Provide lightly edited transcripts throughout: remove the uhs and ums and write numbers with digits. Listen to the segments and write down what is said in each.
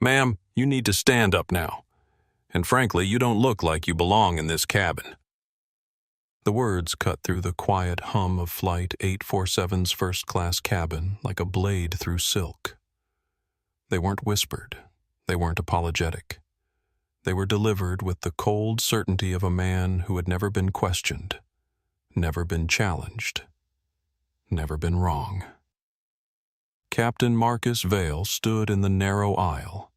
Ma'am, you need to stand up now. And frankly, you don't look like you belong in this cabin. The words cut through the quiet hum of Flight 847's first-class cabin like a blade through silk. They weren't whispered. They weren't apologetic. They were delivered with the cold certainty of a man who had never been questioned, never been challenged, never been wrong. Captain Marcus Vale stood in the narrow aisle,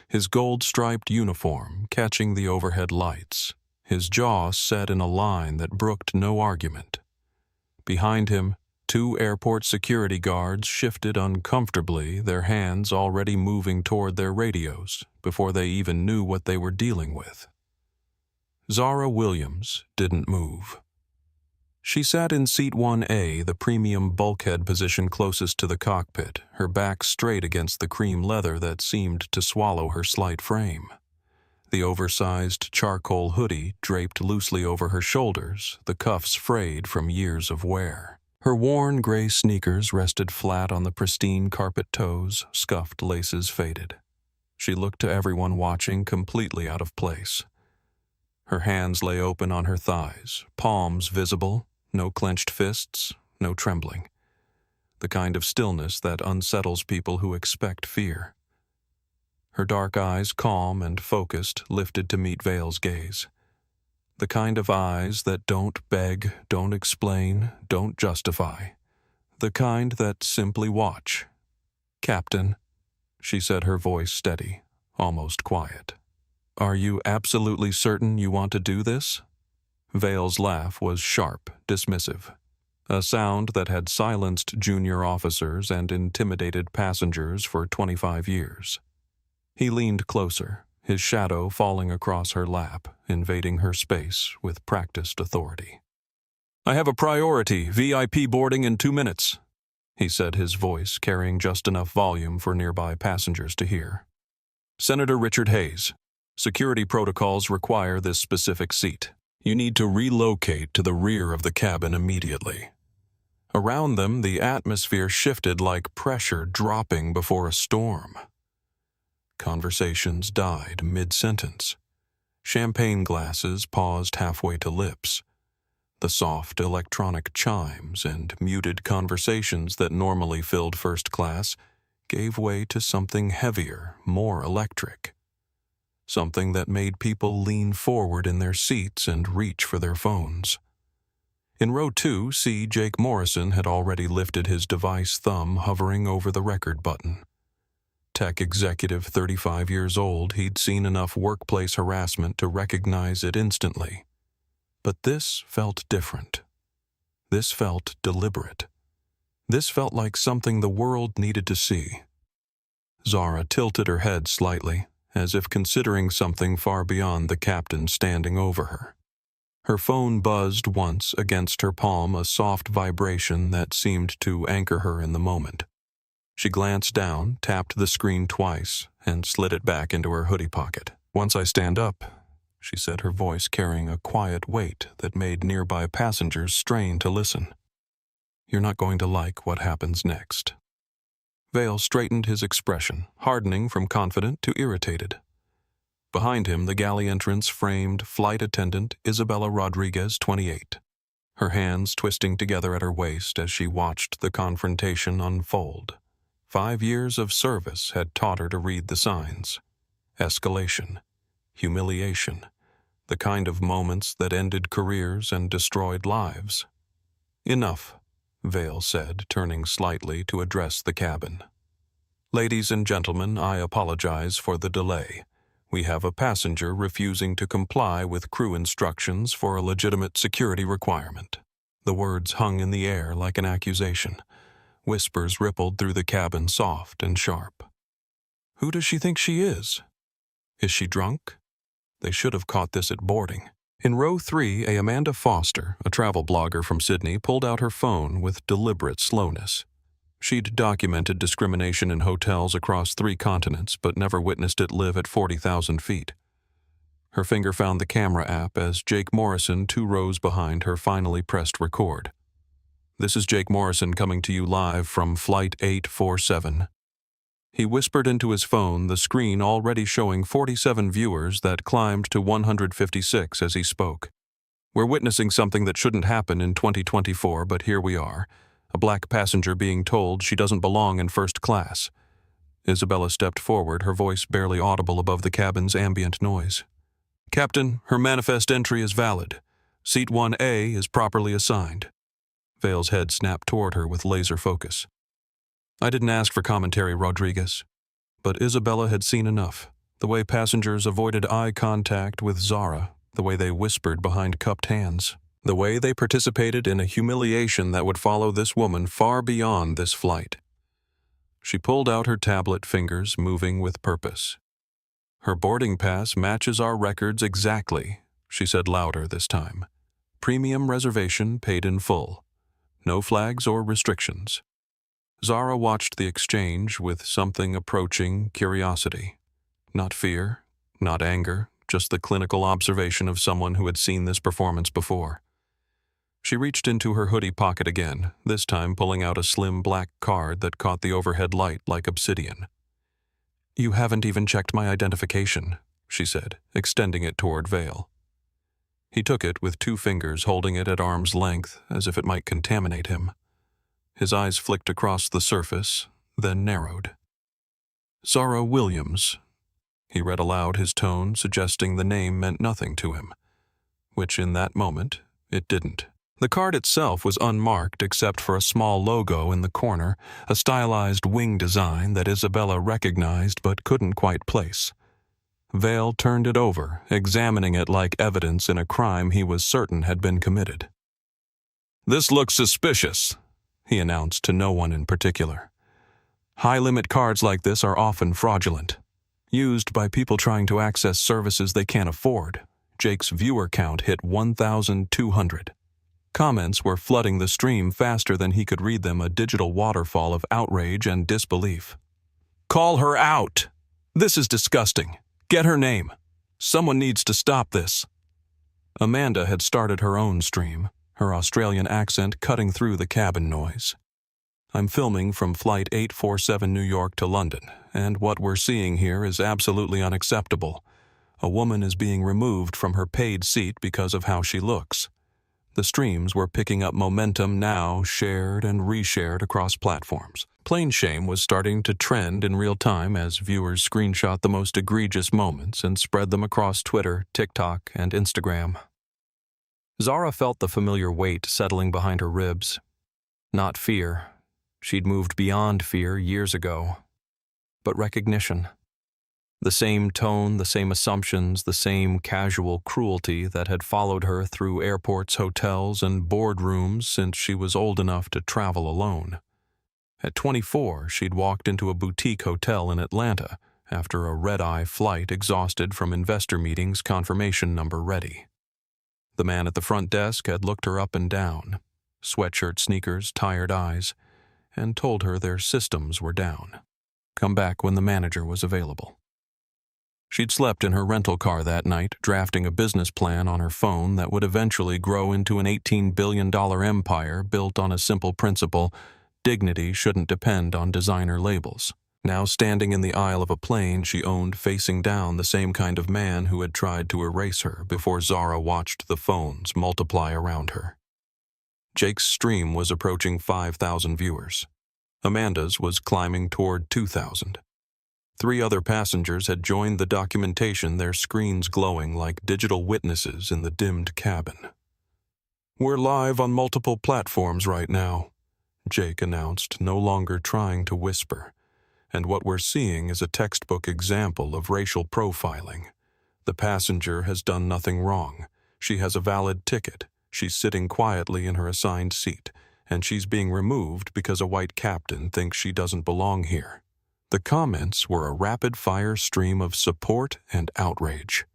his gold-striped uniform catching the overhead lights, his jaw set in a line that brooked no argument. Behind him, two airport security guards shifted uncomfortably, their hands already moving toward their radios before they even knew what they were dealing with. Zara Williams didn't move. She sat in Seat 1A, the premium bulkhead position closest to the cockpit, her back straight against the cream leather that seemed to swallow her slight frame. The oversized charcoal hoodie draped loosely over her shoulders, the cuffs frayed from years of wear. Her worn gray sneakers rested flat on the pristine carpet toes, scuffed laces faded. She looked to everyone watching completely out of place. Her hands lay open on her thighs, palms visible, no clenched fists, no trembling. The kind of stillness that unsettles people who expect fear. Her dark eyes, calm and focused, lifted to meet Vale's gaze. The kind of eyes that don't beg, don't explain, don't justify. The kind that simply watch. "Captain," she said, her voice steady, almost quiet. "Are you absolutely certain you want to do this?" Vale's laugh was sharp, dismissive, a sound that had silenced junior officers and intimidated passengers for 25 years. He leaned closer, his shadow falling across her lap, invading her space with practiced authority. "I have a priority, VIP boarding in 2 minutes," he said, his voice carrying just enough volume for nearby passengers to hear. "Senator Richard Hayes, security protocols require this specific seat. You need to relocate to the rear of the cabin immediately." Around them, the atmosphere shifted like pressure dropping before a storm. Conversations died mid-sentence. Champagne glasses paused halfway to lips. The soft electronic chimes and muted conversations that normally filled first class gave way to something heavier, more electric. Something that made people lean forward in their seats and reach for their phones. In row 2, Jake Morrison had already lifted his device thumb, hovering over the record button. Tech executive, 35 years old, he'd seen enough workplace harassment to recognize it instantly. But this felt different. This felt deliberate. This felt like something the world needed to see. Zara tilted her head slightly, as if considering something far beyond the captain standing over her. Her phone buzzed once against her palm, a soft vibration that seemed to anchor her in the moment. She glanced down, tapped the screen twice, and slid it back into her hoodie pocket. "Once I stand up," she said, her voice carrying a quiet weight that made nearby passengers strain to listen, "you're not going to like what happens next." Vale straightened his expression, hardening from confident to irritated. Behind him, the galley entrance framed flight attendant Isabella Rodriguez, 28, her hands twisting together at her waist as she watched the confrontation unfold. 5 years of service had taught her to read the signs. Escalation, humiliation, the kind of moments that ended careers and destroyed lives. "Enough," Vale said, turning slightly to address the cabin. "Ladies and gentlemen, I apologize for the delay. We have a passenger refusing to comply with crew instructions for a legitimate security requirement." The words hung in the air like an accusation. Whispers rippled through the cabin, soft and sharp. Who does she think she is? Is she drunk? They should have caught this at boarding. In row 3, Amanda Foster, a travel blogger from Sydney, pulled out her phone with deliberate slowness. She'd documented discrimination in hotels across 3 continents, but never witnessed it live at 40,000 feet. Her finger found the camera app as Jake Morrison, 2 rows behind her, finally pressed record. "This is Jake Morrison coming to you live from Flight 847. He whispered into his phone, the screen already showing 47 viewers that climbed to 156 as he spoke. We're witnessing something that shouldn't happen in 2024, but here we are. A black passenger being told she doesn't belong in first class. Isabella stepped forward, her voice barely audible above the cabin's ambient noise. Captain, her manifest entry is valid. Seat 1A is properly assigned. Vale's head snapped toward her with laser focus. I didn't ask for commentary, Rodriguez. But Isabella had seen enough. The way passengers avoided eye contact with Zara, the way they whispered behind cupped hands, the way they participated in a humiliation that would follow this woman far beyond this flight. She pulled out her tablet, fingers moving with purpose. Her boarding pass matches our records exactly, she said louder this time. Premium reservation paid in full. No flags or restrictions. Zara watched the exchange with something approaching curiosity. Not fear, not anger, just the clinical observation of someone who had seen this performance before. She reached into her hoodie pocket again, this time pulling out a slim black card that caught the overhead light like obsidian. You haven't even checked my identification, she said, extending it toward Vale. He took it with 2 fingers, holding it at arm's length as if it might contaminate him. His eyes flicked across the surface, then narrowed. Zara Williams. He read aloud, his tone suggesting the name meant nothing to him, which in that moment it didn't. The card itself was unmarked except for a small logo in the corner, a stylized wing design that Isabella recognized but couldn't quite place. Vale turned it over, examining it like evidence in a crime he was certain had been committed. This looks suspicious, he announced to no one in particular. High-limit cards like this are often fraudulent, used by people trying to access services they can't afford. Jake's viewer count hit 1,200. Comments were flooding the stream faster than he could read them, a digital waterfall of outrage and disbelief. Call her out! This is disgusting. Get her name. Someone needs to stop this. Amanda had started her own stream, her Australian accent cutting through the cabin noise. I'm filming from Flight 847 New York to London, and what we're seeing here is absolutely unacceptable. A woman is being removed from her paid seat because of how she looks. The streams were picking up momentum now, shared and reshared across platforms. Plane shame was starting to trend in real time as viewers screenshot the most egregious moments and spread them across Twitter, TikTok, and Instagram. Zara felt the familiar weight settling behind her ribs. Not fear. She'd moved beyond fear years ago. But recognition. The same tone, the same assumptions, the same casual cruelty that had followed her through airports, hotels, and boardrooms since she was old enough to travel alone. At 24, she'd walked into a boutique hotel in Atlanta after a red-eye flight, exhausted from investor meetings, confirmation number ready. The man at the front desk had looked her up and down, sweatshirt, sneakers, tired eyes, and told her their systems were down. Come back when the manager was available. She'd slept in her rental car that night, drafting a business plan on her phone that would eventually grow into an $18 billion empire built on a simple principle: dignity shouldn't depend on designer labels. Now standing in the aisle of a plane she owned, facing down the same kind of man who had tried to erase her before Zara watched the phones multiply around her. Jake's stream was approaching 5,000 viewers. Amanda's was climbing toward 2,000. 3 other passengers had joined the documentation, their screens glowing like digital witnesses in the dimmed cabin. We're live on multiple platforms right now, Jake announced, no longer trying to whisper. And what we're seeing is a textbook example of racial profiling. The passenger has done nothing wrong. She has a valid ticket. She's sitting quietly in her assigned seat, and she's being removed because a white captain thinks she doesn't belong here. The comments were a rapid-fire stream of support and outrage.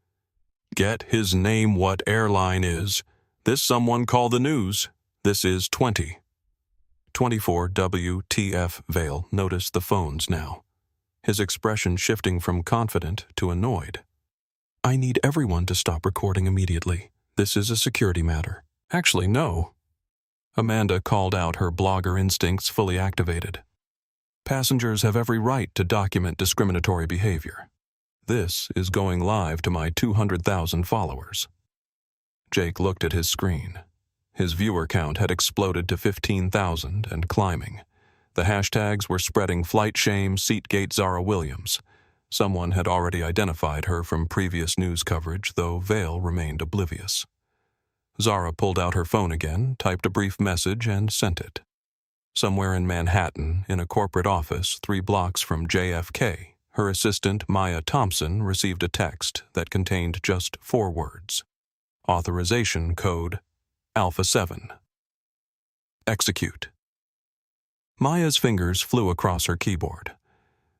Get his name, what airline is. This someone call the news. This is 24 WTF. Vale noticed the phones now, his expression shifting from confident to annoyed. I need everyone to stop recording immediately. This is a security matter. Actually, no. Amanda called out, her blogger instincts fully activated. Passengers have every right to document discriminatory behavior. This is going live to my 200,000 followers." Jake looked at his screen. His viewer count had exploded to 15,000 and climbing. The hashtags were spreading flight shame, seatgate Zara Williams. Someone had already identified her from previous news coverage, though Vale remained oblivious. Zara pulled out her phone again, typed a brief message, and sent it. Somewhere in Manhattan, in a corporate office 3 blocks from JFK, her assistant Maya Thompson received a text that contained just 4 words. Authorization code Alpha 7. Execute. Maya's fingers flew across her keyboard.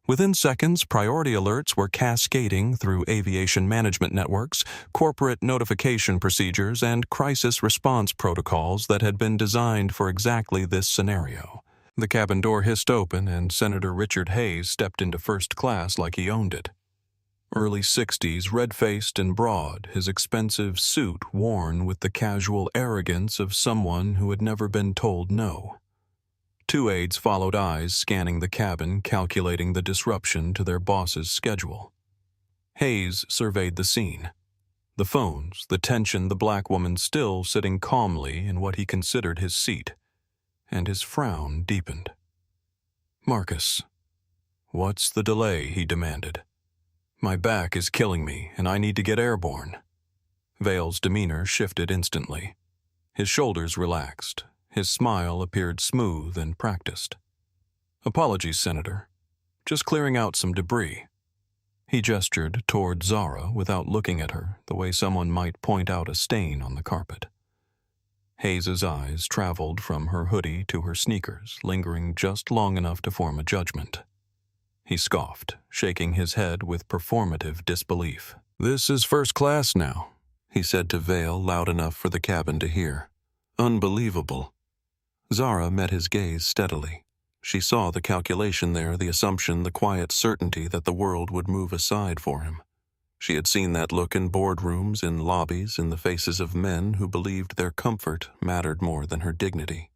Within seconds, priority alerts were cascading through aviation management networks, corporate notification procedures, and crisis response protocols that had been designed for exactly this scenario. The cabin door hissed open, and Senator Richard Hayes stepped into first class like he owned it. Early 60s, red-faced and broad, his expensive suit worn with the casual arrogance of someone who had never been told no. 2 aides followed eyes, scanning the cabin, calculating the disruption to their boss's schedule. Hayes surveyed the scene. The phones, the tension, the black woman still sitting calmly in what he considered his seat. And his frown deepened. "Marcus, what's the delay?" he demanded. "My back is killing me, and I need to get airborne." Vale's demeanor shifted instantly. His shoulders relaxed. His smile appeared smooth and practiced. "Apologies, Senator. Just clearing out some debris." He gestured toward Zara without looking at her, the way someone might point out a stain on the carpet. Hayes's eyes traveled from her hoodie to her sneakers, lingering just long enough to form a judgment. He scoffed, shaking his head with performative disbelief. "This is first class now," he said to Vale loud enough for the cabin to hear. "Unbelievable." Zara met his gaze steadily. She saw the calculation there, the assumption, the quiet certainty that the world would move aside for him. She had seen that look in boardrooms, in lobbies, in the faces of men who believed their comfort mattered more than her dignity.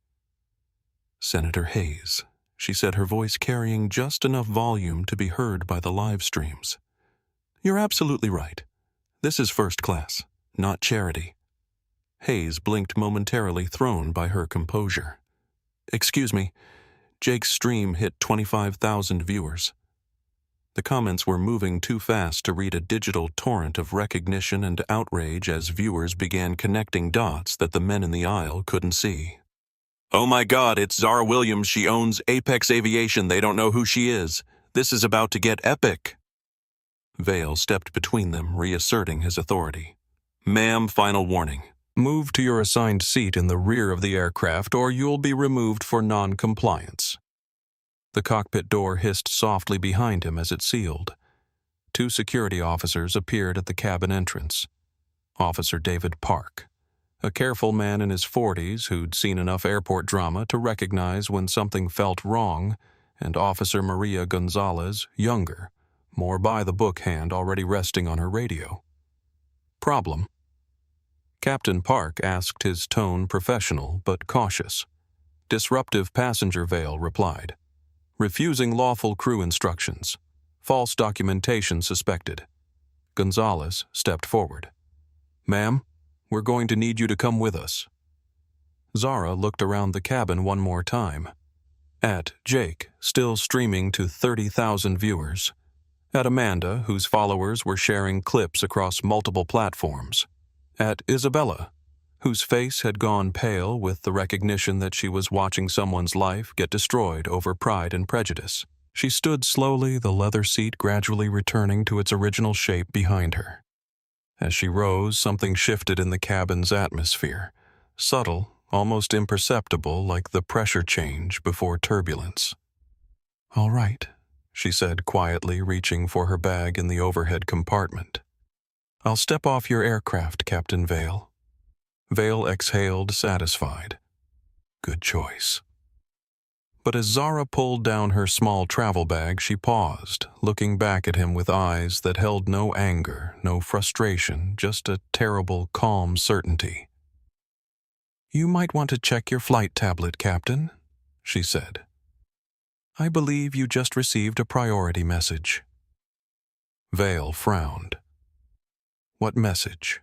"Senator Hayes," she said, her voice carrying just enough volume to be heard by the live streams. "You're absolutely right. This is first class, not charity." Hayes blinked momentarily, thrown by her composure. "Excuse me, Jake's stream hit 25,000 viewers." The comments were moving too fast to read a digital torrent of recognition and outrage as viewers began connecting dots that the men in the aisle couldn't see. "Oh my God, it's Zara Williams. She owns Apex Aviation. They don't know who she is. This is about to get epic." Vale stepped between them, reasserting his authority. "Ma'am, final warning. Move to your assigned seat in the rear of the aircraft or you'll be removed for non-compliance." The cockpit door hissed softly behind him as it sealed. 2 security officers appeared at the cabin entrance. Officer David Park, a careful man in his 40s who'd seen enough airport drama to recognize when something felt wrong, and Officer Maria Gonzalez, younger, more by-the-book hand already resting on her radio. "Problem?" Captain Park asked, his tone professional but cautious. "Disruptive passenger," Vale replied. "Refusing lawful crew instructions. False documentation suspected." Gonzalez stepped forward. "Ma'am, we're going to need you to come with us." Zara looked around the cabin one more time. At Jake, still streaming to 30,000 viewers. At Amanda, whose followers were sharing clips across multiple platforms. At Isabella, whose face had gone pale with the recognition that she was watching someone's life get destroyed over pride and prejudice. She stood slowly, the leather seat gradually returning to its original shape behind her. As she rose, something shifted in the cabin's atmosphere, subtle, almost imperceptible, like the pressure change before turbulence. "All right," she said quietly, reaching for her bag in the overhead compartment. "I'll step off your aircraft, Captain Vale." Vale exhaled, satisfied. Good choice. But as Zara pulled down her small travel bag, she paused, looking back at him with eyes that held no anger, no frustration, just a terrible, calm certainty. "You might want to check your flight tablet, Captain," she said. I believe you just received a priority message. Vale frowned. What message?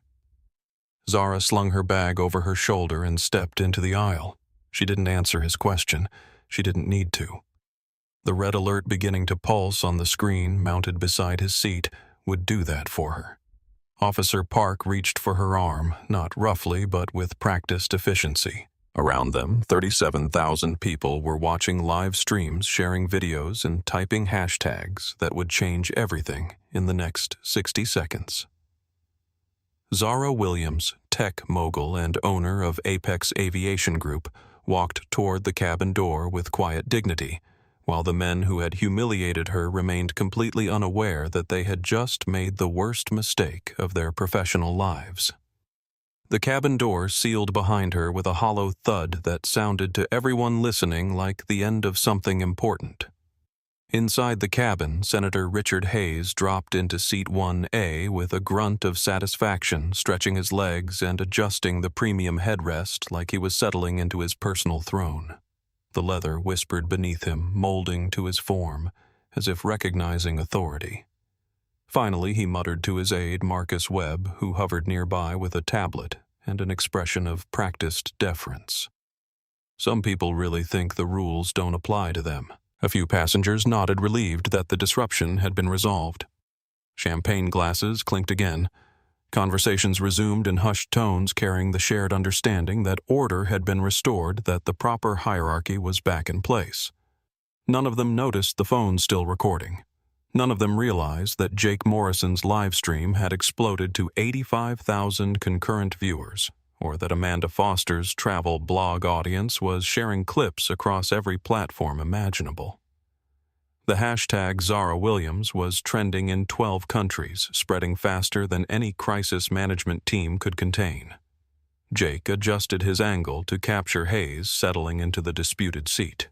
Zara slung her bag over her shoulder and stepped into the aisle. She didn't answer his question. She didn't need to. The red alert beginning to pulse on the screen mounted beside his seat would do that for her. Officer Park reached for her arm, not roughly but with practiced efficiency. Around them, 37,000 people were watching live streams, sharing videos, and typing hashtags that would change everything in the next 60 seconds. Zara Williams, tech mogul and owner of Apex Aviation Group, walked toward the cabin door with quiet dignity, while the men who had humiliated her remained completely unaware that they had just made the worst mistake of their professional lives. The cabin door sealed behind her with a hollow thud that sounded to everyone listening like the end of something important. Inside the cabin, Senator Richard Hayes dropped into seat 1A with a grunt of satisfaction, stretching his legs and adjusting the premium headrest like he was settling into his personal throne. The leather whispered beneath him, molding to his form, as if recognizing authority. Finally, he muttered to his aide, Marcus Webb, who hovered nearby with a tablet and an expression of practiced deference. Some people really think the rules don't apply to them. A few passengers nodded, relieved that the disruption had been resolved. Champagne glasses clinked again. Conversations resumed in hushed tones, carrying the shared understanding that order had been restored, that the proper hierarchy was back in place. None of them noticed the phone still recording. None of them realized that Jake Morrison's live stream had exploded to 85,000 concurrent viewers, or that Amanda Foster's travel blog audience was sharing clips across every platform imaginable. The hashtag Zara Williams was trending in 12 countries, spreading faster than any crisis management team could contain. Jake adjusted his angle to capture Hayes settling into the disputed seat.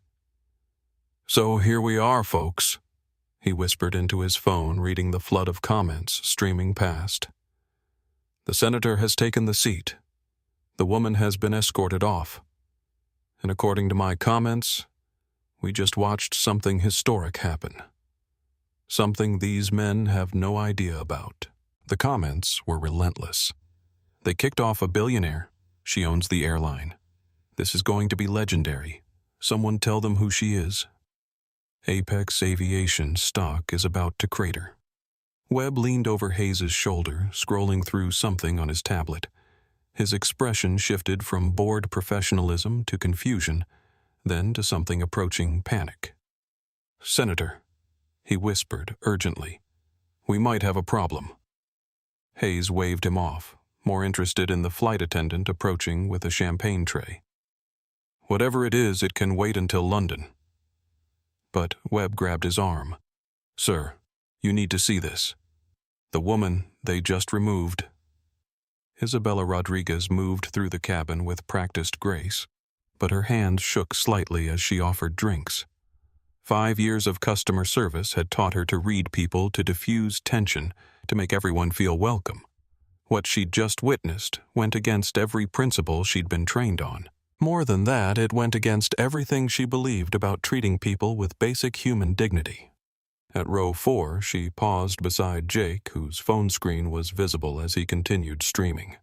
"So here we are, folks," he whispered into his phone, reading the flood of comments streaming past. "The senator has taken the seat. The woman has been escorted off. And according to my comments, we just watched something historic happen. Something these men have no idea about." The comments were relentless. "They kicked off a billionaire. She owns the airline. This is going to be legendary. Someone tell them who she is. Apex Aviation stock is about to crater." Webb leaned over Hayes' shoulder, scrolling through something on his tablet. His expression shifted from bored professionalism to confusion, then to something approaching panic. "Senator," he whispered urgently, "we might have a problem." Hayes waved him off, more interested in the flight attendant approaching with a champagne tray. "Whatever it is, it can wait until London." But Webb grabbed his arm. "Sir, you need to see this. The woman they just removed." Isabella Rodriguez moved through the cabin with practiced grace, but her hand shook slightly as she offered drinks. 5 years of customer service had taught her to read people, to diffuse tension, to make everyone feel welcome. What she'd just witnessed went against every principle she'd been trained on. More than that, it went against everything she believed about treating people with basic human dignity. At row 4, she paused beside Jake, whose phone screen was visible as he continued streaming.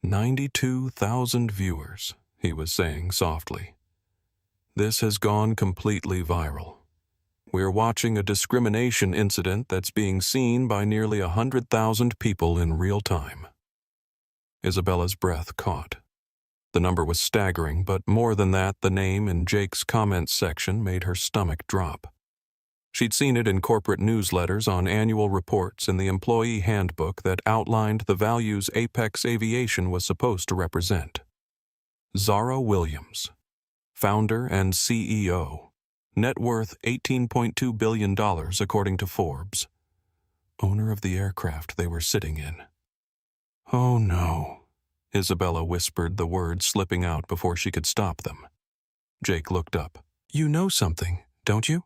92,000 viewers, he was saying softly. "This has gone completely viral. We're watching a discrimination incident that's being seen by nearly 100,000 people in real time." Isabella's breath caught. The number was staggering, but more than that, the name in Jake's comments section made her stomach drop. She'd seen it in corporate newsletters, on annual reports, in the employee handbook that outlined the values Apex Aviation was supposed to represent. Zara Williams, founder and CEO, net worth $18.2 billion according to Forbes, owner of the aircraft they were sitting in. "Oh no," Isabella whispered, the words slipping out before she could stop them. Jake looked up. "You know something, don't you?"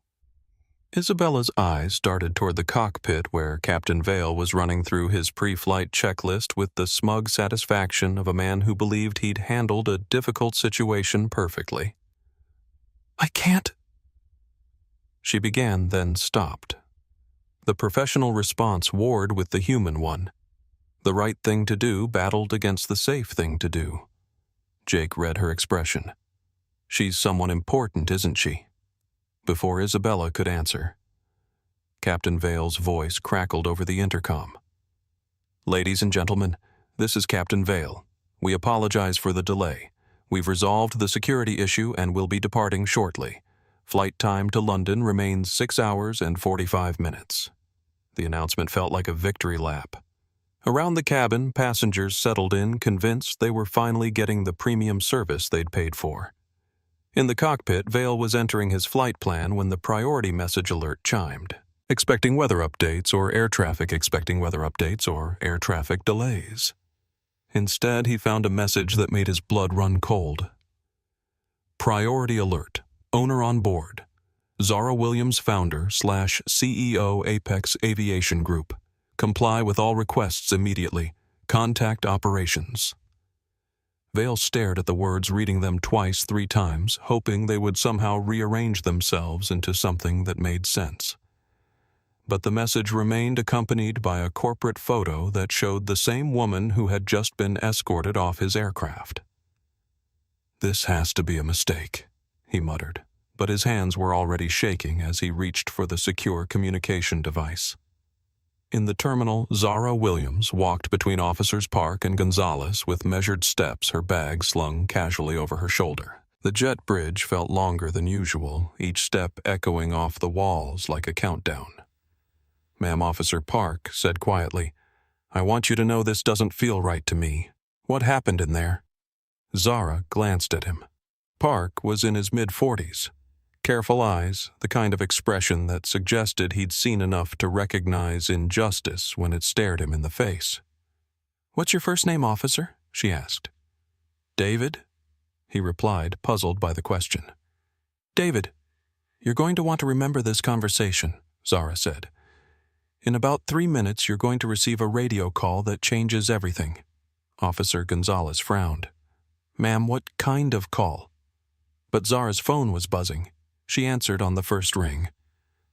Isabella's eyes darted toward the cockpit where Captain Vale was running through his pre-flight checklist with the smug satisfaction of a man who believed he'd handled a difficult situation perfectly. "I can't." She began, then stopped. The professional response warred with the human one. The right thing to do battled against the safe thing to do. Jake read her expression. She's someone important, isn't she? Before Isabella could answer, Captain Vale's voice crackled over the intercom. Ladies and gentlemen, this is Captain Vale. We apologize for the delay. We've resolved the security issue and will be departing shortly. Flight time to London remains 6 hours and 45 minutes. The announcement felt like a victory lap. Around the cabin, passengers settled in, convinced they were finally getting the premium service they'd paid for. In the cockpit, Vale was entering his flight plan when the priority message alert chimed. Expecting weather updates or air traffic delays. Instead, he found a message that made his blood run cold. Priority alert. Owner on board. Zara Williams, founder/CEO, Apex Aviation Group. Comply with all requests immediately. Contact operations. Vale stared at the words, reading them twice, 3 times, hoping they would somehow rearrange themselves into something that made sense. But the message remained accompanied by a corporate photo that showed the same woman who had just been escorted off his aircraft. "This has to be a mistake," he muttered, but his hands were already shaking as he reached for the secure communication device. In the terminal, Zara Williams walked between Officers Park and Gonzalez with measured steps, her bag slung casually over her shoulder. The jet bridge felt longer than usual, each step echoing off the walls like a countdown. "Ma'am, Officer Park said quietly, I want you to know this doesn't feel right to me. What happened in there?" Zara glanced at him. Park was in his mid-40s. Careful eyes, the kind of expression that suggested he'd seen enough to recognize injustice when it stared him in the face. "What's your first name, officer?" she asked. "David," he replied, puzzled by the question. "David, you're going to want to remember this conversation," Zara said. "In about 3 minutes, you're going to receive a radio call that changes everything." Officer Gonzalez frowned. "Ma'am, what kind of call?" But Zara's phone was buzzing. She answered on the first ring.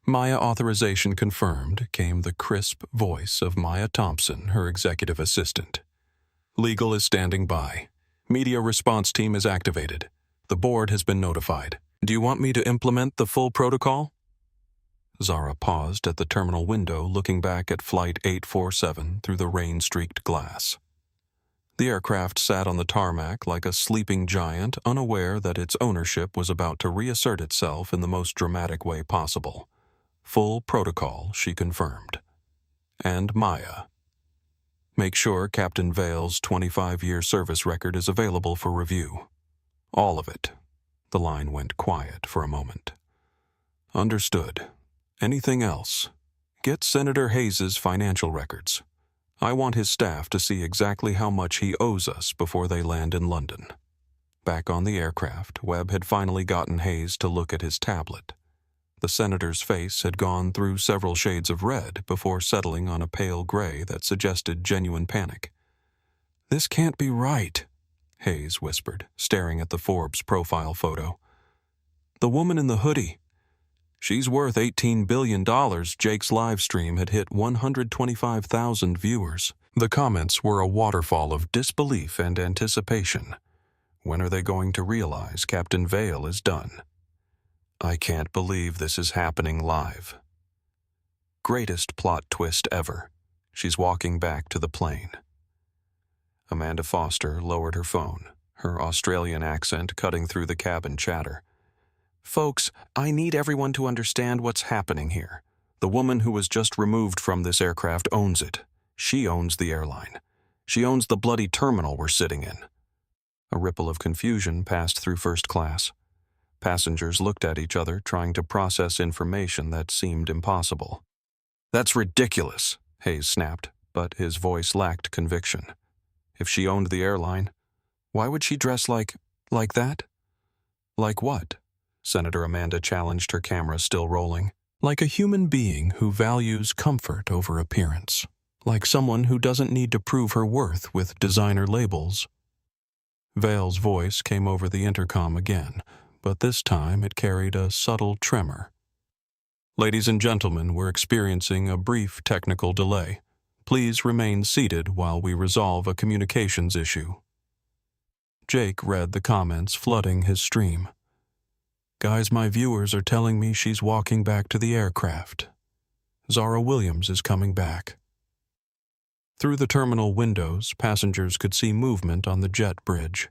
"Maya authorization confirmed," came the crisp voice of Maya Thompson, her executive assistant. "Legal is standing by. Media response team is activated. The board has been notified. Do you want me to implement the full protocol?" Zara paused at the terminal window, looking back at Flight 847 through the rain-streaked glass. The aircraft sat on the tarmac like a sleeping giant, unaware that its ownership was about to reassert itself in the most dramatic way possible. Full protocol, she confirmed. And Maya. "Make sure Captain Vale's 25-year service record is available for review. All of it." The line went quiet for a moment. "Understood. Anything else? Get Senator Hayes's financial records. I want his staff to see exactly how much he owes us before they land in London." Back on the aircraft, Webb had finally gotten Hayes to look at his tablet. The senator's face had gone through several shades of red before settling on a pale gray that suggested genuine panic. "This can't be right," Hayes whispered, staring at the Forbes profile photo. "The woman in the hoodie. She's worth $18 billion. Jake's live stream had hit 125,000 viewers. The comments were a waterfall of disbelief and anticipation. When are they going to realize Captain Vale is done? "I can't believe this is happening live." Greatest plot twist ever. She's walking back to the plane. Amanda Foster lowered her phone, her Australian accent cutting through the cabin chatter. "Folks, I need everyone to understand what's happening here. The woman who was just removed from this aircraft owns it. She owns the airline. She owns the bloody terminal we're sitting in." A ripple of confusion passed through first class. Passengers looked at each other, trying to process information that seemed impossible. "That's ridiculous," Hayes snapped, but his voice lacked conviction. If she owned the airline, why would she dress like that? "Like what?" Senator Amanda challenged, her camera still rolling. "Like a human being who values comfort over appearance. Like someone who doesn't need to prove her worth with designer labels." Vale's voice came over the intercom again, but this time it carried a subtle tremor. Ladies and gentlemen, we're experiencing a brief technical delay. Please remain seated while we resolve a communications issue. Jake read the comments flooding his stream. Guys, my viewers are telling me she's walking back to the aircraft. Zara Williams is coming back. Through the terminal windows, passengers could see movement on the jet bridge.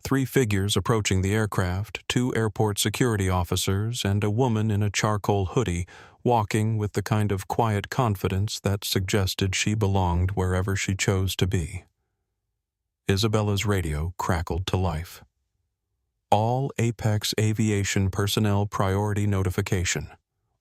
3 figures approaching the aircraft, 2 airport security officers, and a woman in a charcoal hoodie walking with the kind of quiet confidence that suggested she belonged wherever she chose to be. Isabella's radio crackled to life. All Apex Aviation personnel priority notification.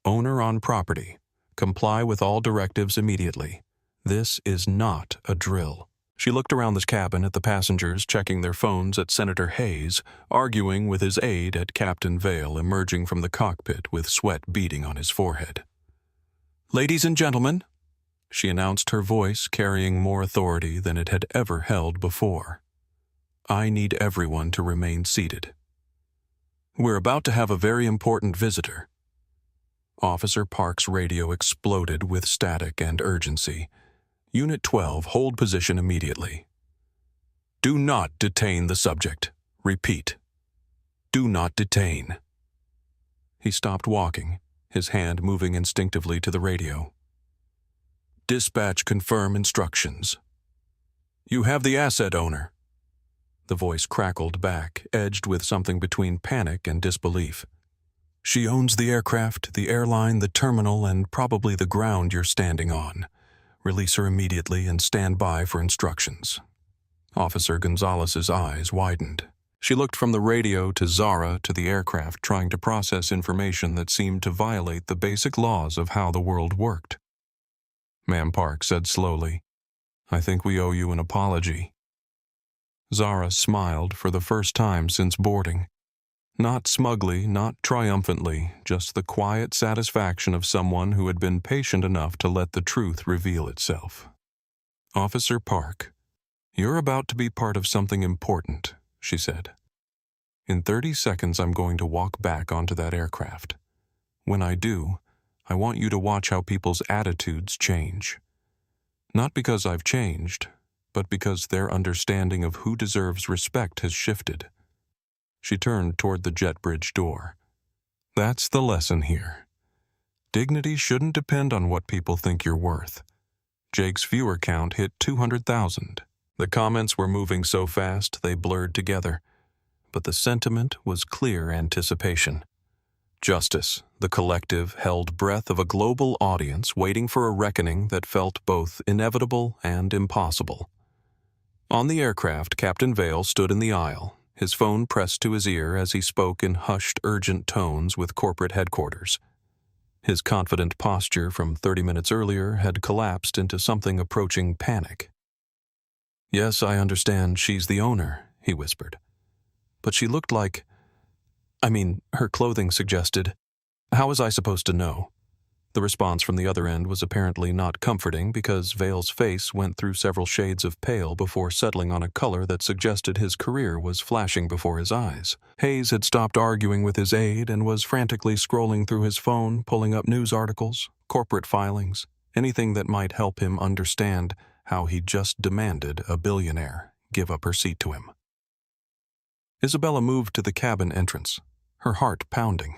Owner on property. Comply with all directives immediately. This is not a drill. She looked around the cabin at the passengers checking their phones at Senator Hayes, arguing with his aide at Captain Vale emerging from the cockpit with sweat beading on his forehead. Ladies and gentlemen, she announced, her voice carrying more authority than it had ever held before. I need everyone to remain seated. We're about to have a very important visitor. Officer Park's radio exploded with static and urgency. Unit 12, hold position immediately. Do not detain the subject. Repeat. Do not detain. He stopped walking, his hand moving instinctively to the radio. Dispatch confirm instructions. You have the asset owner. The voice crackled back, edged with something between panic and disbelief. She owns the aircraft, the airline, the terminal, and probably the ground you're standing on. Release her immediately and stand by for instructions. Officer Gonzalez's eyes widened. She looked from the radio to Zara to the aircraft, trying to process information that seemed to violate the basic laws of how the world worked. Ma'am Park said slowly, I think we owe you an apology. Zara smiled for the first time since boarding. Not smugly, not triumphantly, just the quiet satisfaction of someone who had been patient enough to let the truth reveal itself. Officer Park, you're about to be part of something important, she said. In 30 seconds, I'm going to walk back onto that aircraft. When I do, I want you to watch how people's attitudes change. Not because I've changed, but because their understanding of who deserves respect has shifted. She turned toward the jet bridge door. That's the lesson here. Dignity shouldn't depend on what people think you're worth. Jake's viewer count hit 200,000. The comments were moving so fast they blurred together, but the sentiment was clear anticipation. Justice, the collective, held breath of a global audience waiting for a reckoning that felt both inevitable and impossible. On the aircraft, Captain Vale stood in the aisle, his phone pressed to his ear as he spoke in hushed, urgent tones with corporate headquarters. His confident posture from 30 minutes earlier had collapsed into something approaching panic. Yes, I understand she's the owner, he whispered. But she looked like... her clothing suggested... How was I supposed to know? The response from the other end was apparently not comforting because Vale's face went through several shades of pale before settling on a color that suggested his career was flashing before his eyes. Hayes had stopped arguing with his aide and was frantically scrolling through his phone, pulling up news articles, corporate filings, anything that might help him understand how he just demanded a billionaire give up her seat to him. Isabella moved to the cabin entrance, her heart pounding.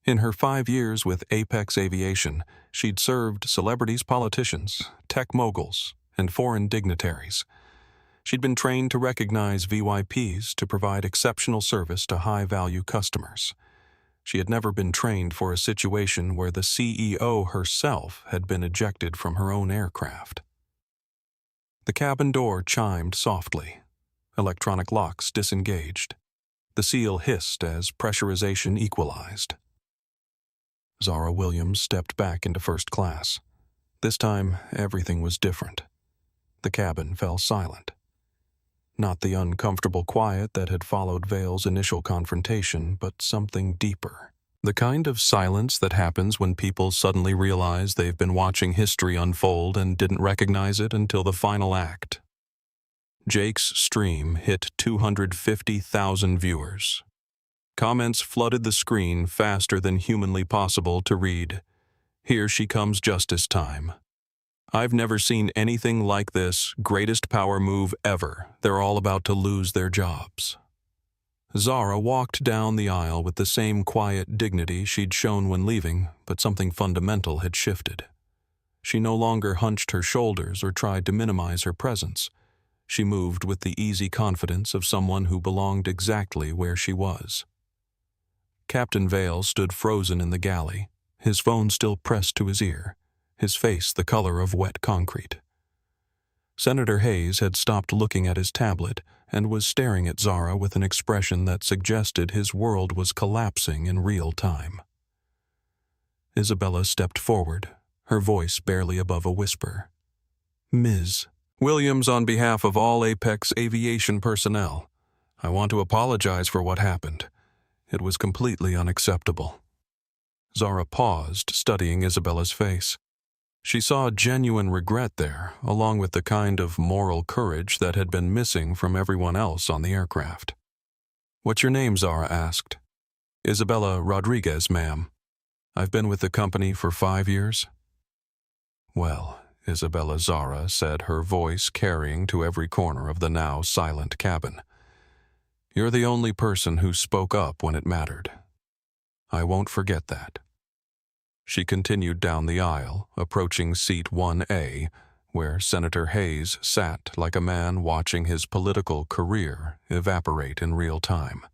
In her 5 years with Apex Aviation, she'd served celebrities, politicians, tech moguls, and foreign dignitaries. She'd been trained to recognize VYPs to provide exceptional service to high-value customers. She had never been trained for a situation where the CEO herself had been ejected from her own aircraft. The cabin door chimed softly. Electronic locks disengaged. The seal hissed as pressurization equalized. Zara Williams stepped back into first class. This time, everything was different. The cabin fell silent. Not the uncomfortable quiet that had followed Vale's initial confrontation, but something deeper. The kind of silence that happens when people suddenly realize they've been watching history unfold and didn't recognize it until the final act. Jake's stream hit 250,000 viewers. Comments flooded the screen faster than humanly possible to read. Here she comes justice time. I've never seen anything like this. Greatest power move ever. They're all about to lose their jobs. Zara walked down the aisle with the same quiet dignity she'd shown when leaving, but something fundamental had shifted. She no longer hunched her shoulders or tried to minimize her presence. She moved with the easy confidence of someone who belonged exactly where she was. Captain Vale stood frozen in the galley, his phone still pressed to his ear, his face the color of wet concrete. Senator Hayes had stopped looking at his tablet and was staring at Zara with an expression that suggested his world was collapsing in real time. Isabella stepped forward, her voice barely above a whisper. "Ms. Williams, on behalf of all Apex aviation personnel, I want to apologize for what happened. It was completely unacceptable." Zara paused, studying Isabella's face. She saw genuine regret there, along with the kind of moral courage that had been missing from everyone else on the aircraft. "What's your name?" Zara asked. "Isabella Rodriguez, ma'am. I've been with the company for 5 years." "Well," Isabella Zara said, her voice carrying to every corner of the now silent cabin, "you're the only person who spoke up when it mattered. I won't forget that." She continued down the aisle, approaching seat 1A, where Senator Hayes sat like a man watching his political career evaporate in real time.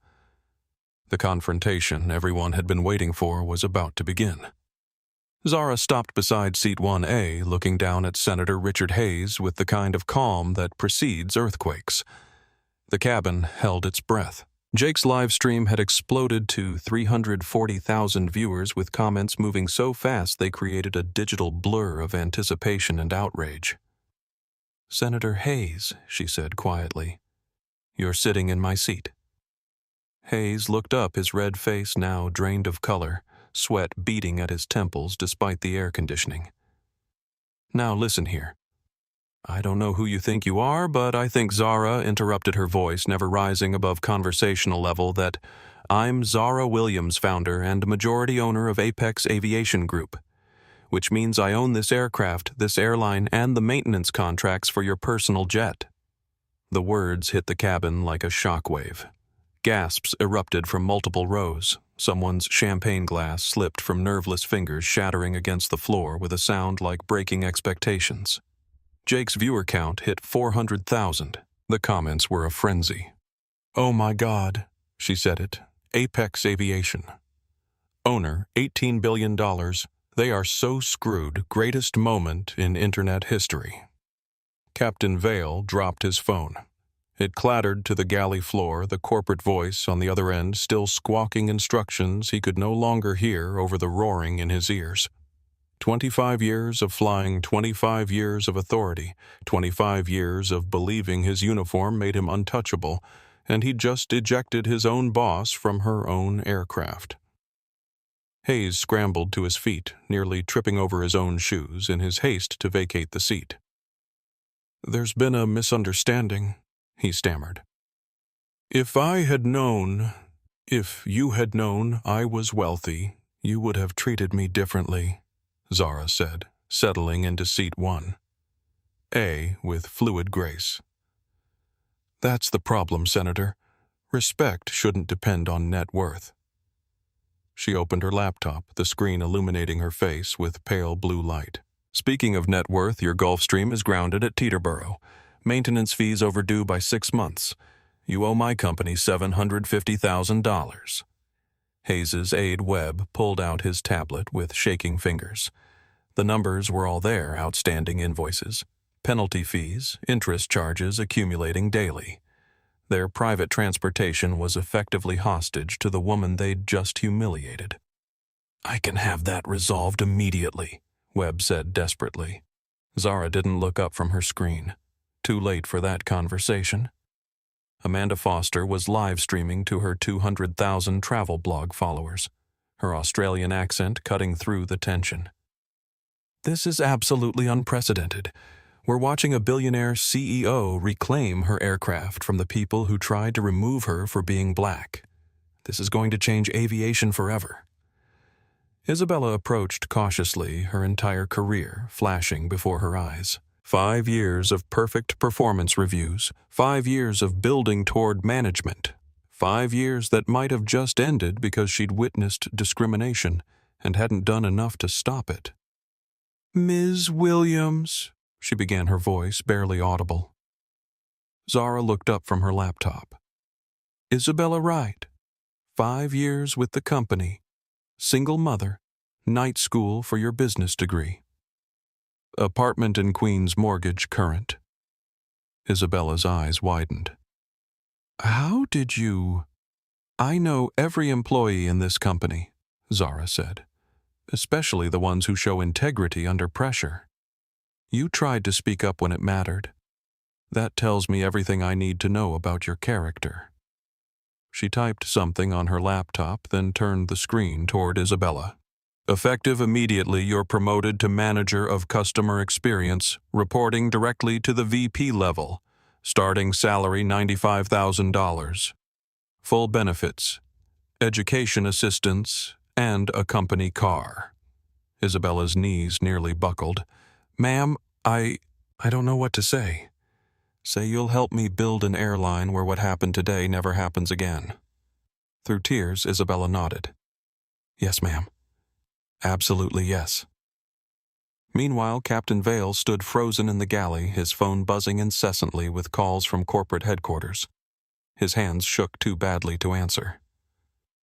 The confrontation everyone had been waiting for was about to begin. Zara stopped beside seat 1A, looking down at Senator Richard Hayes with the kind of calm that precedes earthquakes. The cabin held its breath. Jake's live stream had exploded to 340,000 viewers, with comments moving so fast they created a digital blur of anticipation and outrage. "Senator Hayes," she said quietly, "you're sitting in my seat." Hayes looked up, his red face now drained of color, sweat beating at his temples despite the air conditioning. "Now listen here. I don't know who you think you are, but I think," Zara interrupted, her voice never rising above conversational level, "that I'm Zara Williams, founder and majority owner of Apex Aviation Group, which means I own this aircraft, this airline, and the maintenance contracts for your personal jet." The words hit the cabin like a shockwave. Gasps erupted from multiple rows. Someone's champagne glass slipped from nerveless fingers, shattering against the floor with a sound like breaking expectations. Jake's viewer count hit 400,000. The comments were a frenzy. "Oh my God," she said it. "Apex Aviation. Owner, $18 billion. They are so screwed. Greatest moment in internet history." Captain Vale dropped his phone. It clattered to the galley floor, the corporate voice on the other end still squawking instructions he could no longer hear over the roaring in his ears. 25 years of flying, 25 years of authority, 25 years of believing his uniform made him untouchable, and he'd just ejected his own boss from her own aircraft. Hayes scrambled to his feet, nearly tripping over his own shoes in his haste to vacate the seat. "There's been a misunderstanding," he stammered. If you had known I was wealthy, you would have treated me differently," Zara said, settling into seat 1A with fluid grace. "That's the problem, Senator. Respect shouldn't depend on net worth." She opened her laptop, the screen illuminating her face with pale blue light. "Speaking of net worth, your Gulfstream is grounded at Teterboro. Maintenance fees overdue by 6 months. You owe my company $750,000. Hayes's aide Webb pulled out his tablet with shaking fingers. The numbers were all there: outstanding invoices, penalty fees, interest charges accumulating daily. Their private transportation was effectively hostage to the woman they'd just humiliated. "I can have that resolved immediately," Webb said desperately. Zara didn't look up from her screen. Too late for that conversation. Amanda Foster was live streaming to her 200,000 travel blog followers, her Australian accent cutting through the tension. "This is absolutely unprecedented. We're watching a billionaire CEO reclaim her aircraft from the people who tried to remove her for being black. This is going to change aviation forever. Isabella approached cautiously, her entire career flashing before her eyes. 5 years of perfect performance reviews, 5 years of building toward management, 5 years that might have just ended because she'd witnessed discrimination and hadn't done enough to stop it. "Ms. Williams," she began, her voice barely audible. Zara looked up from her laptop. "Isabella Wright, 5 years with the company, single mother, night school for your business degree. Apartment in Queens mortgage current." Isabella's eyes widened. "How did you—" "I know every employee in this company," Zara said, "especially the ones who show integrity under pressure. You tried to speak up when it mattered. That tells me everything I need to know about your character." She typed something on her laptop, then turned the screen toward Isabella. "Effective immediately, you're promoted to Manager of Customer Experience, reporting directly to the VP level. Starting salary $95,000. Full benefits, education assistance, and a company car." Isabella's knees nearly buckled. "Ma'am, I don't know what to say. Say you'll help me build an airline where what happened today never happens again." Through tears, Isabella nodded. "Yes, ma'am. Absolutely yes." Meanwhile, Captain Vale stood frozen in the galley, his phone buzzing incessantly with calls from corporate headquarters. His hands shook too badly to answer.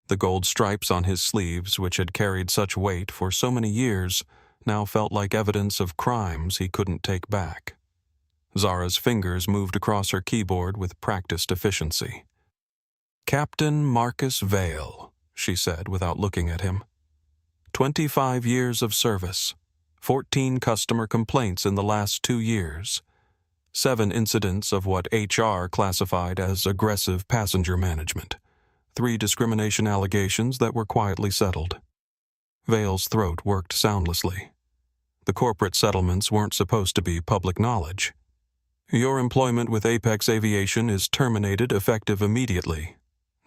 The gold stripes on his sleeves, which had carried such weight for so many years, now felt like evidence of crimes he couldn't take back. Zara's fingers moved across her keyboard with practiced efficiency. "Captain Marcus Vale," she said without looking at him. 25 years of service, 14 customer complaints in the last 2 years, 7 incidents of what HR classified as aggressive passenger management, 3 discrimination allegations that were quietly settled. Vale's throat worked soundlessly. The corporate settlements weren't supposed to be public knowledge. "Your employment with Apex Aviation is terminated effective immediately,"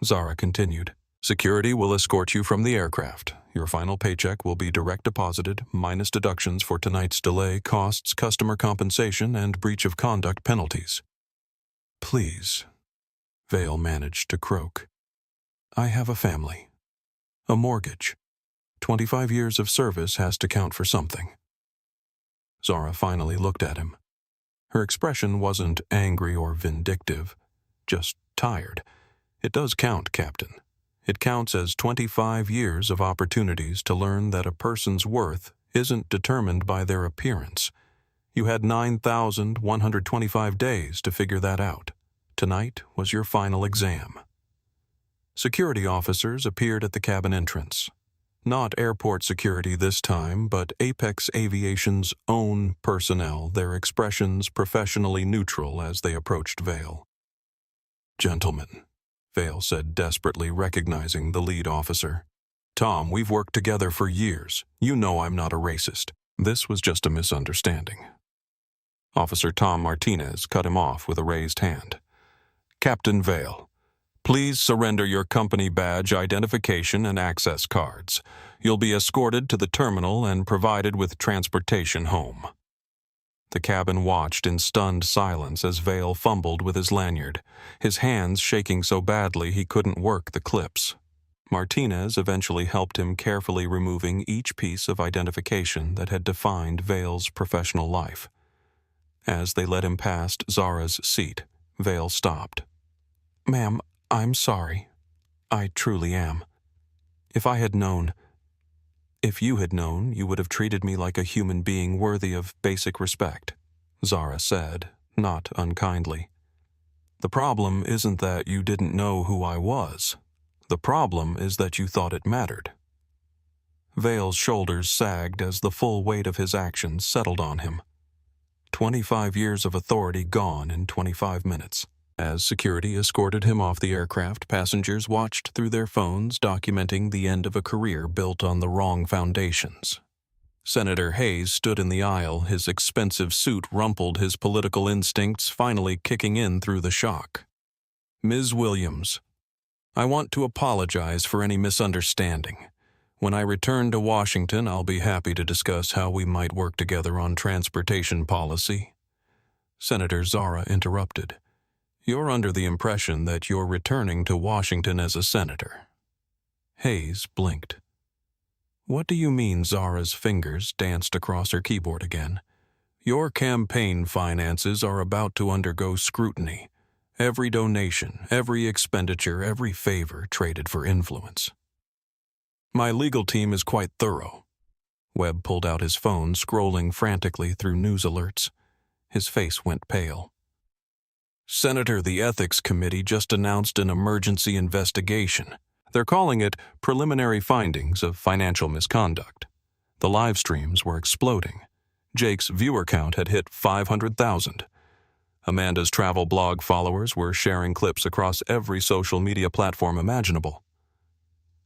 Zara continued. "Security will escort you from the aircraft. Your final paycheck will be direct deposited, minus deductions for tonight's delay, costs, customer compensation, and breach of conduct penalties." "Please," Vale managed to croak. "I have a family. A mortgage. 25 years of service has to count for something." Zara finally looked at him. Her expression wasn't angry or vindictive, just tired. "It does count, Captain. It counts as 25 years of opportunities to learn that a person's worth isn't determined by their appearance. You had 9,125 days to figure that out. Tonight was your final exam." Security officers appeared at the cabin entrance. Not airport security this time, but Apex Aviation's own personnel, their expressions professionally neutral as they approached Vale. "Gentlemen," Vale said desperately, recognizing the lead officer. "Tom, we've worked together for years. You know I'm not a racist. This was just a misunderstanding." Officer Tom Martinez cut him off with a raised hand. "Captain Vale, please surrender your company badge, identification, and access cards. You'll be escorted to the terminal and provided with transportation home." The cabin watched in stunned silence as Vale fumbled with his lanyard, his hands shaking so badly he couldn't work the clips. Martinez eventually helped him, carefully removing each piece of identification that had defined Vale's professional life. As they led him past Zara's seat, Vale stopped. "Ma'am, I'm sorry. I truly am. If you had known, you would have treated me like a human being worthy of basic respect," Zara said, not unkindly. "The problem isn't that you didn't know who I was. The problem is that you thought it mattered." Vale's shoulders sagged as the full weight of his actions settled on him. 25 years of authority gone in 25 minutes. As security escorted him off the aircraft, passengers watched through their phones, documenting the end of a career built on the wrong foundations. Senator Hayes stood in the aisle, his expensive suit rumpled, his political instincts finally kicking in through the shock. "Ms. Williams, I want to apologize for any misunderstanding. When I return to Washington, I'll be happy to discuss how we might work together on transportation policy." Senator Zara interrupted. "You're under the impression that you're returning to Washington as a senator." Hayes blinked. "What do you mean?" Zara's fingers danced across her keyboard again. "Your campaign finances are about to undergo scrutiny. Every donation, every expenditure, every favor traded for influence. My legal team is quite thorough." Webb pulled out his phone, scrolling frantically through news alerts. His face went pale. "Senator, the Ethics Committee just announced an emergency investigation. They're calling it Preliminary Findings of Financial Misconduct. The live streams were exploding. Jake's viewer count had hit 500,000. Amanda's travel blog followers were sharing clips across every social media platform imaginable.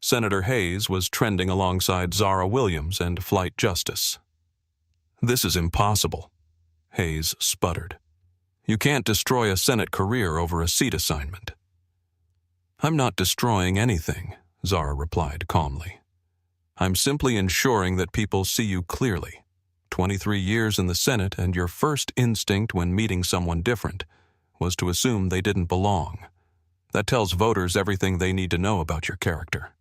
Senator Hayes was trending alongside Zara Williams and Flight Justice." "This is impossible," Hayes sputtered. "You can't destroy a Senate career over a seat assignment." "I'm not destroying anything," Zara replied calmly. "I'm simply ensuring that people see you clearly. 23 years in the Senate, and your first instinct when meeting someone different was to assume they didn't belong. That tells voters everything they need to know about your character."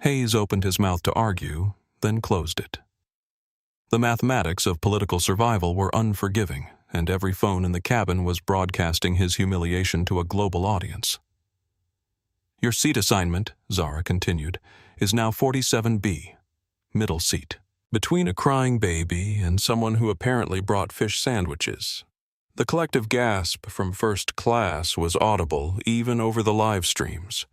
Hayes opened his mouth to argue, then closed it. The mathematics of political survival were unforgiving, and every phone in the cabin was broadcasting his humiliation to a global audience. "Your seat assignment," Zara continued, "is now 47B, middle seat, between a crying baby and someone who apparently brought fish sandwiches." The collective gasp from first class was audible even over the live streams,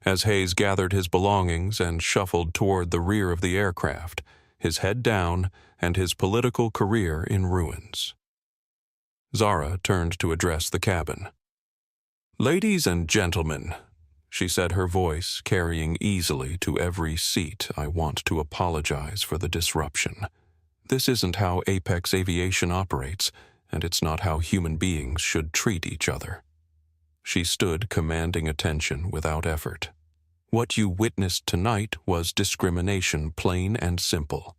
as Hayes gathered his belongings and shuffled toward the rear of the aircraft, his head down and his political career in ruins. Zara turned to address the cabin. "Ladies and gentlemen," she said, her voice carrying easily to every seat, "I want to apologize for the disruption. This isn't how Apex Aviation operates, and it's not how human beings should treat each other." She stood commanding attention without effort. "What you witnessed tonight was discrimination, plain and simple.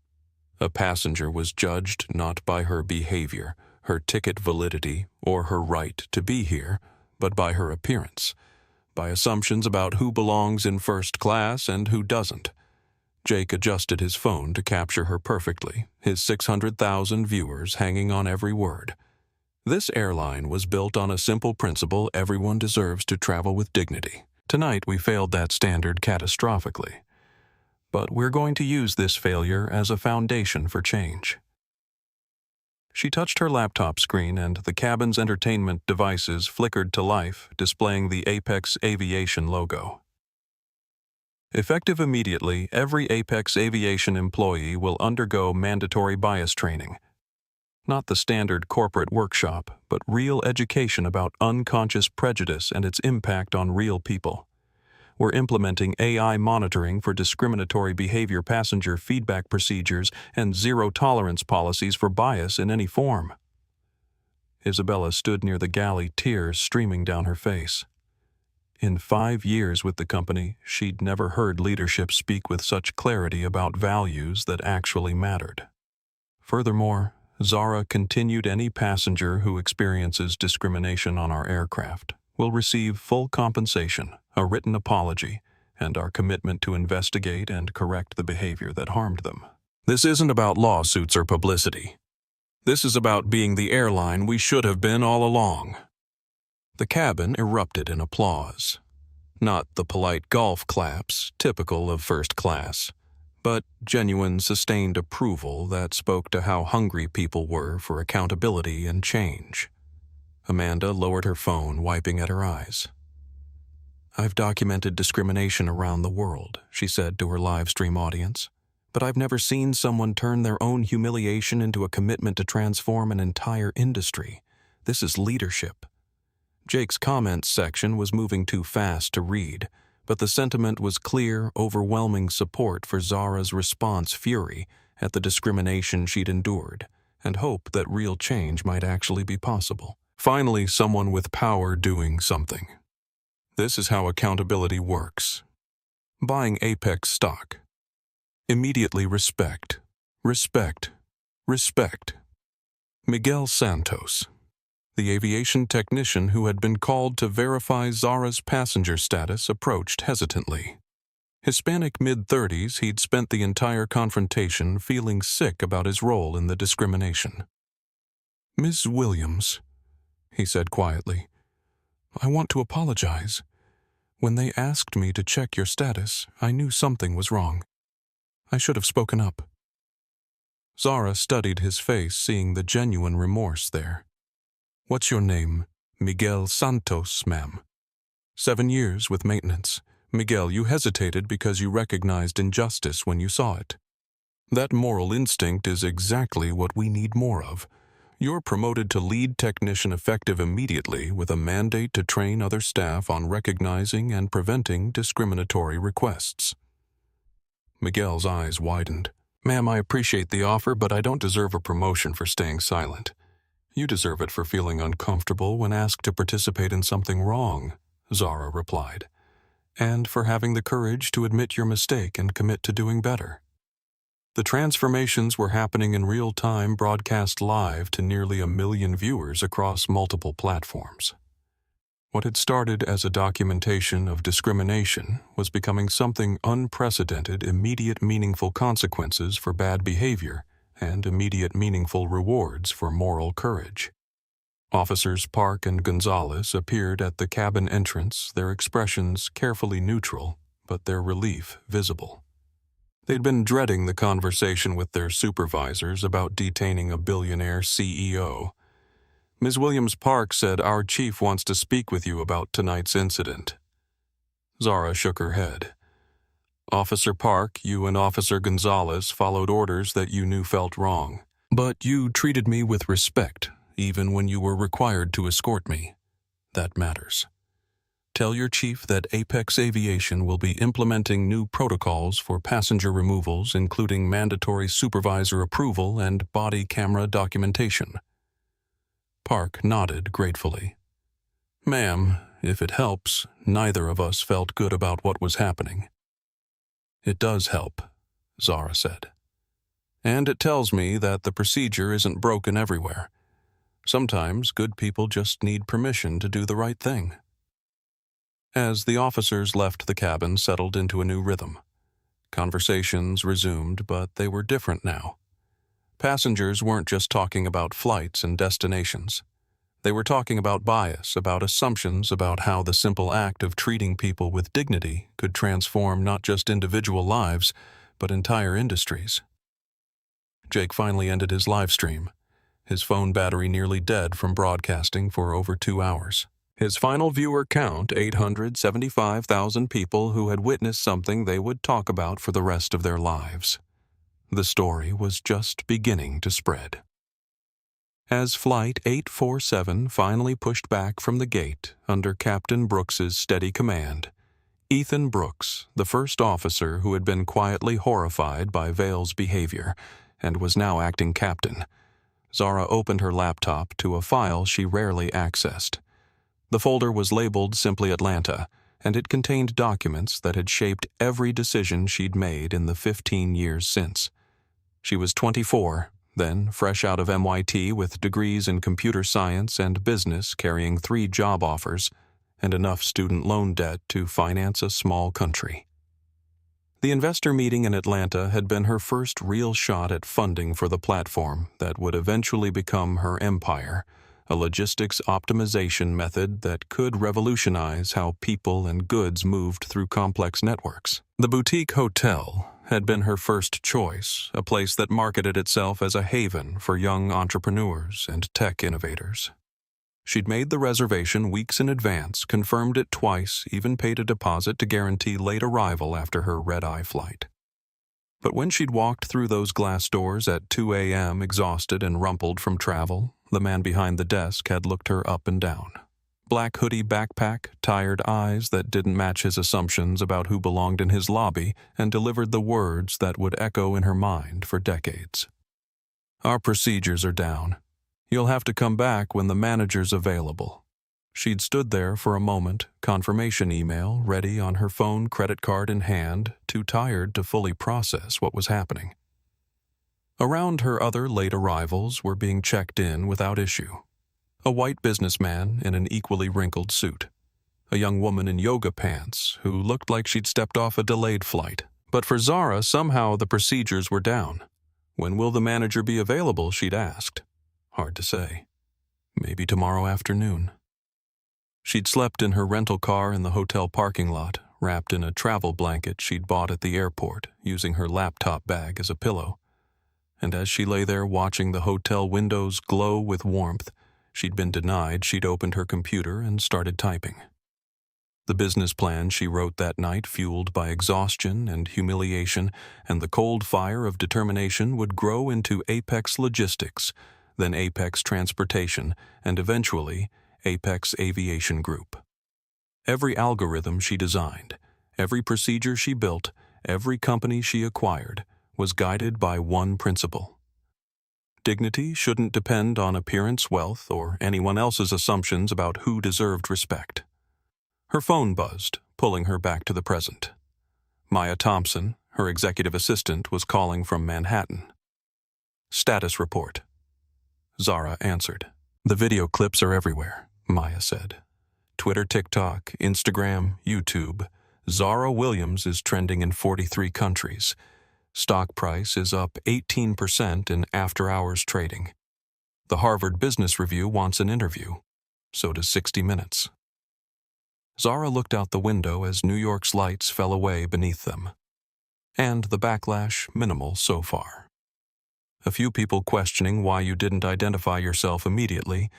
A passenger was judged not by her behavior, her ticket validity, or her right to be here, but by her appearance, by assumptions about who belongs in first class and who doesn't." Jake adjusted his phone to capture her perfectly, his 600,000 viewers hanging on every word. "This airline was built on a simple principle: everyone deserves to travel with dignity. Tonight we failed that standard catastrophically. But we're going to use this failure as a foundation for change." She touched her laptop screen, and the cabin's entertainment devices flickered to life, displaying the Apex Aviation logo. "Effective immediately, every Apex Aviation employee will undergo mandatory bias training. Not the standard corporate workshop, but real education about unconscious prejudice and its impact on real people. We're implementing AI monitoring for discriminatory behavior, passenger feedback procedures, and zero-tolerance policies for bias in any form." Isabella stood near the galley, tears streaming down her face. In 5 years with the company, she'd never heard leadership speak with such clarity about values that actually mattered. Furthermore, Zara continued, "Any passenger who experiences discrimination on our aircraft will receive full compensation, a written apology, and our commitment to investigate and correct the behavior that harmed them. This isn't about lawsuits or publicity. This is about being the airline we should have been all along." The cabin erupted in applause. Not the polite golf claps typical of first class, but genuine sustained approval that spoke to how hungry people were for accountability and change. Amanda lowered her phone, wiping at her eyes. "I've documented discrimination around the world," she said to her live stream audience, "but I've never seen someone turn their own humiliation into a commitment to transform an entire industry. This is leadership." Jake's comments section was moving too fast to read, but the sentiment was clear, overwhelming support for Zara's response, fury at the discrimination she'd endured, and hope that real change might actually be possible. Finally, someone with power doing something. This is how accountability works. Buying Apex stock, Immediately respect, respect, respect. Miguel Santos, the aviation technician who had been called to verify Zara's passenger status, approached hesitantly. Hispanic mid-30s, he'd spent the entire confrontation feeling sick about his role in the discrimination. "Ms. Williams," he said quietly, "I want to apologize. When they asked me to check your status, I knew something was wrong. I should have spoken up." Zara studied his face, seeing the genuine remorse there. "What's your name?" "Miguel Santos, ma'am." 7 years with maintenance. Miguel, you hesitated because you recognized injustice when you saw it. That moral instinct is exactly what we need more of. You're promoted to lead technician effective immediately with a mandate to train other staff on recognizing and preventing discriminatory requests. Miguel's eyes widened. "Ma'am, I appreciate the offer, but I don't deserve a promotion for staying silent. You deserve it for feeling uncomfortable when asked to participate in something wrong," Zara replied, "and for having the courage to admit your mistake and commit to doing better." The transformations were happening in real time, broadcast live to nearly 1 million viewers across multiple platforms. What had started as a documentation of discrimination was becoming something unprecedented: immediate meaningful consequences for bad behavior and immediate meaningful rewards for moral courage. Officers Park and Gonzalez appeared at the cabin entrance, their expressions carefully neutral, but their relief visible. They'd been dreading the conversation with their supervisors about detaining a billionaire CEO. "Ms. Williams, Park said our chief wants to speak with you about tonight's incident." Zara shook her head. "Officer Park, you and Officer Gonzalez followed orders that you knew felt wrong. But you treated me with respect, even when you were required to escort me. That matters. Tell your chief that Apex Aviation will be implementing new protocols for passenger removals, including mandatory supervisor approval and body camera documentation." Park nodded gratefully. "Ma'am, if it helps, neither of us felt good about what was happening." "It does help," Zara said. "And it tells me that the procedure isn't broken everywhere. Sometimes good people just need permission to do the right thing." As the officers left, the cabin settled into a new rhythm. Conversations resumed, but they were different now. Passengers weren't just talking about flights and destinations. They were talking about bias, about assumptions, about how the simple act of treating people with dignity could transform not just individual lives, but entire industries. Jake finally ended his live stream, his phone battery nearly dead from broadcasting for over 2 hours. His final viewer count, 875,000 people who had witnessed something they would talk about for the rest of their lives. The story was just beginning to spread. As Flight 847 finally pushed back from the gate under Captain Brooks's steady command, Ethan Brooks, the first officer who had been quietly horrified by Vale's behavior and was now acting captain, Zara opened her laptop to a file she rarely accessed. The folder was labeled simply Atlanta, and it contained documents that had shaped every decision she'd made in the 15 years since. She was 24, then fresh out of MIT with degrees in computer science and business, carrying 3 job offers and enough student loan debt to finance a small country. The investor meeting in Atlanta had been her first real shot at funding for the platform that would eventually become her empire, a logistics optimization method that could revolutionize how people and goods moved through complex networks. The boutique hotel had been her first choice, a place that marketed itself as a haven for young entrepreneurs and tech innovators. She'd made the reservation weeks in advance, confirmed it twice, even paid a deposit to guarantee late arrival after her red-eye flight. But when she'd walked through those glass doors at 2 a.m., exhausted and rumpled from travel, the man behind the desk had looked her up and down. Black hoodie backpack, tired eyes that didn't match his assumptions about who belonged in his lobby, and delivered the words that would echo in her mind for decades. "Our procedures are down. You'll have to come back when the manager's available." She'd stood there for a moment, confirmation email ready on her phone, credit card in hand, too tired to fully process what was happening. Around her, other late arrivals were being checked in without issue. A white businessman in an equally wrinkled suit. A young woman in yoga pants who looked like she'd stepped off a delayed flight. But for Zara, somehow the procedures were down. When will the manager be available, she'd asked. Hard to say. Maybe tomorrow afternoon. She'd slept in her rental car in the hotel parking lot, wrapped in a travel blanket she'd bought at the airport, using her laptop bag as a pillow. And as she lay there watching the hotel windows glow with warmth, she'd been denied, she'd opened her computer and started typing. The business plan she wrote that night, fueled by exhaustion and humiliation and the cold fire of determination, would grow into Apex Logistics, then Apex Transportation, and eventually Apex Aviation Group. Every algorithm she designed, every procedure she built, every company she acquired was guided by one principle. Dignity shouldn't depend on appearance, wealth, or anyone else's assumptions about who deserved respect. Her phone buzzed, pulling her back to the present. Maya Thompson, her executive assistant, was calling from Manhattan. Status report. Zara answered. The video clips are everywhere, Maya said. Twitter, TikTok, Instagram, YouTube. Zara Williams is trending in 43 countries. Stock price is up 18% in after-hours trading. The Harvard Business Review wants an interview. So does 60 Minutes. Zara looked out the window as New York's lights fell away beneath them. And the backlash minimal so far. A few people questioning why you didn't identify yourself immediately,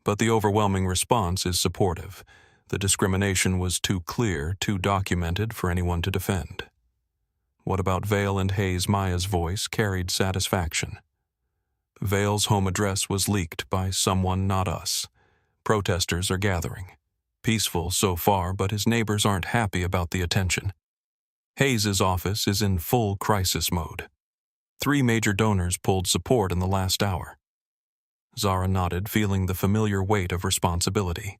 but the overwhelming response is supportive. The discrimination was too clear, too documented for anyone to defend. What about Vale and Hayes? Maya's voice carried satisfaction. Vale's home address was leaked by someone not us. Protesters are gathering. Peaceful so far, but his neighbors aren't happy about the attention. Hayes's office is in full crisis mode. 3 major donors pulled support in the last hour. Zara nodded, feeling the familiar weight of responsibility.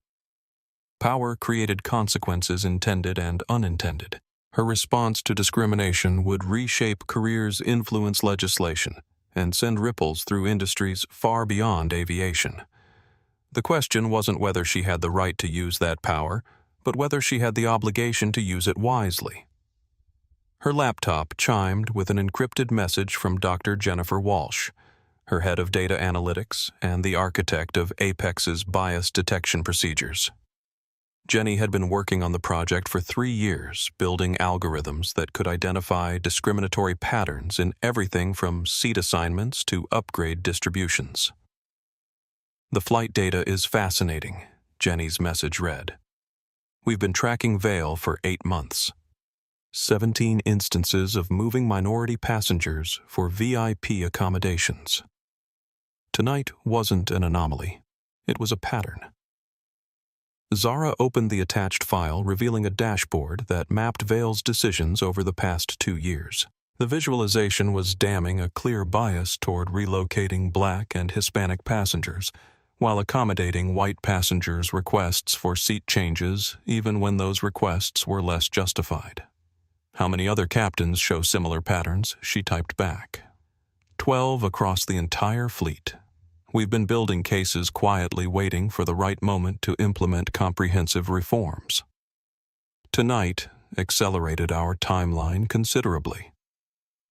Power created consequences intended and unintended. Her response to discrimination would reshape careers, influence legislation, and send ripples through industries far beyond aviation. The question wasn't whether she had the right to use that power, but whether she had the obligation to use it wisely. Her laptop chimed with an encrypted message from Dr. Jennifer Walsh, her head of data analytics and the architect of Apex's bias detection procedures. Jenny had been working on the project for 3 years, building algorithms that could identify discriminatory patterns in everything from seat assignments to upgrade distributions. The flight data is fascinating, Jenny's message read. We've been tracking Vale for 8 months. 17 instances of moving minority passengers for VIP accommodations. Tonight wasn't an anomaly. It was a pattern. Zara opened the attached file, revealing a dashboard that mapped Vale's decisions over the past 2 years. The visualization was damning a clear bias toward relocating Black and Hispanic passengers, while accommodating white passengers' requests for seat changes, even when those requests were less justified. How many other captains show similar patterns? She typed back. 12 across the entire fleet. We've been building cases quietly, waiting for the right moment to implement comprehensive reforms. Tonight accelerated our timeline considerably.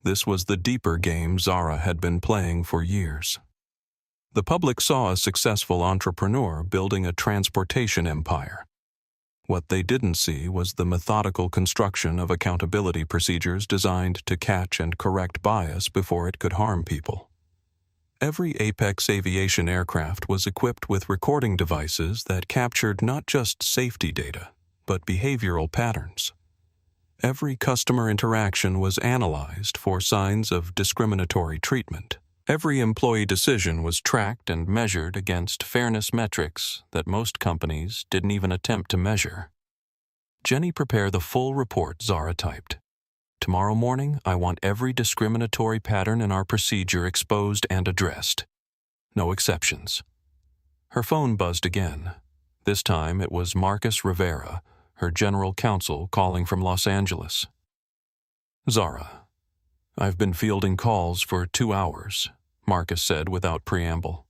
This was the deeper game Zara had been playing for years. The public saw a successful entrepreneur building a transportation empire. What they didn't see was the methodical construction of accountability procedures designed to catch and correct bias before it could harm people. Every Apex Aviation aircraft was equipped with recording devices that captured not just safety data, but behavioral patterns. Every customer interaction was analyzed for signs of discriminatory treatment. Every employee decision was tracked and measured against fairness metrics that most companies didn't even attempt to measure. Jenny, prepare the full report, Zara typed. Tomorrow morning, I want every discriminatory pattern in our procedure exposed and addressed. No exceptions. Her phone buzzed again. This time it was Marcus Rivera, her general counsel, calling from Los Angeles. "Zara, I've been fielding calls for 2 hours," Marcus said without preamble.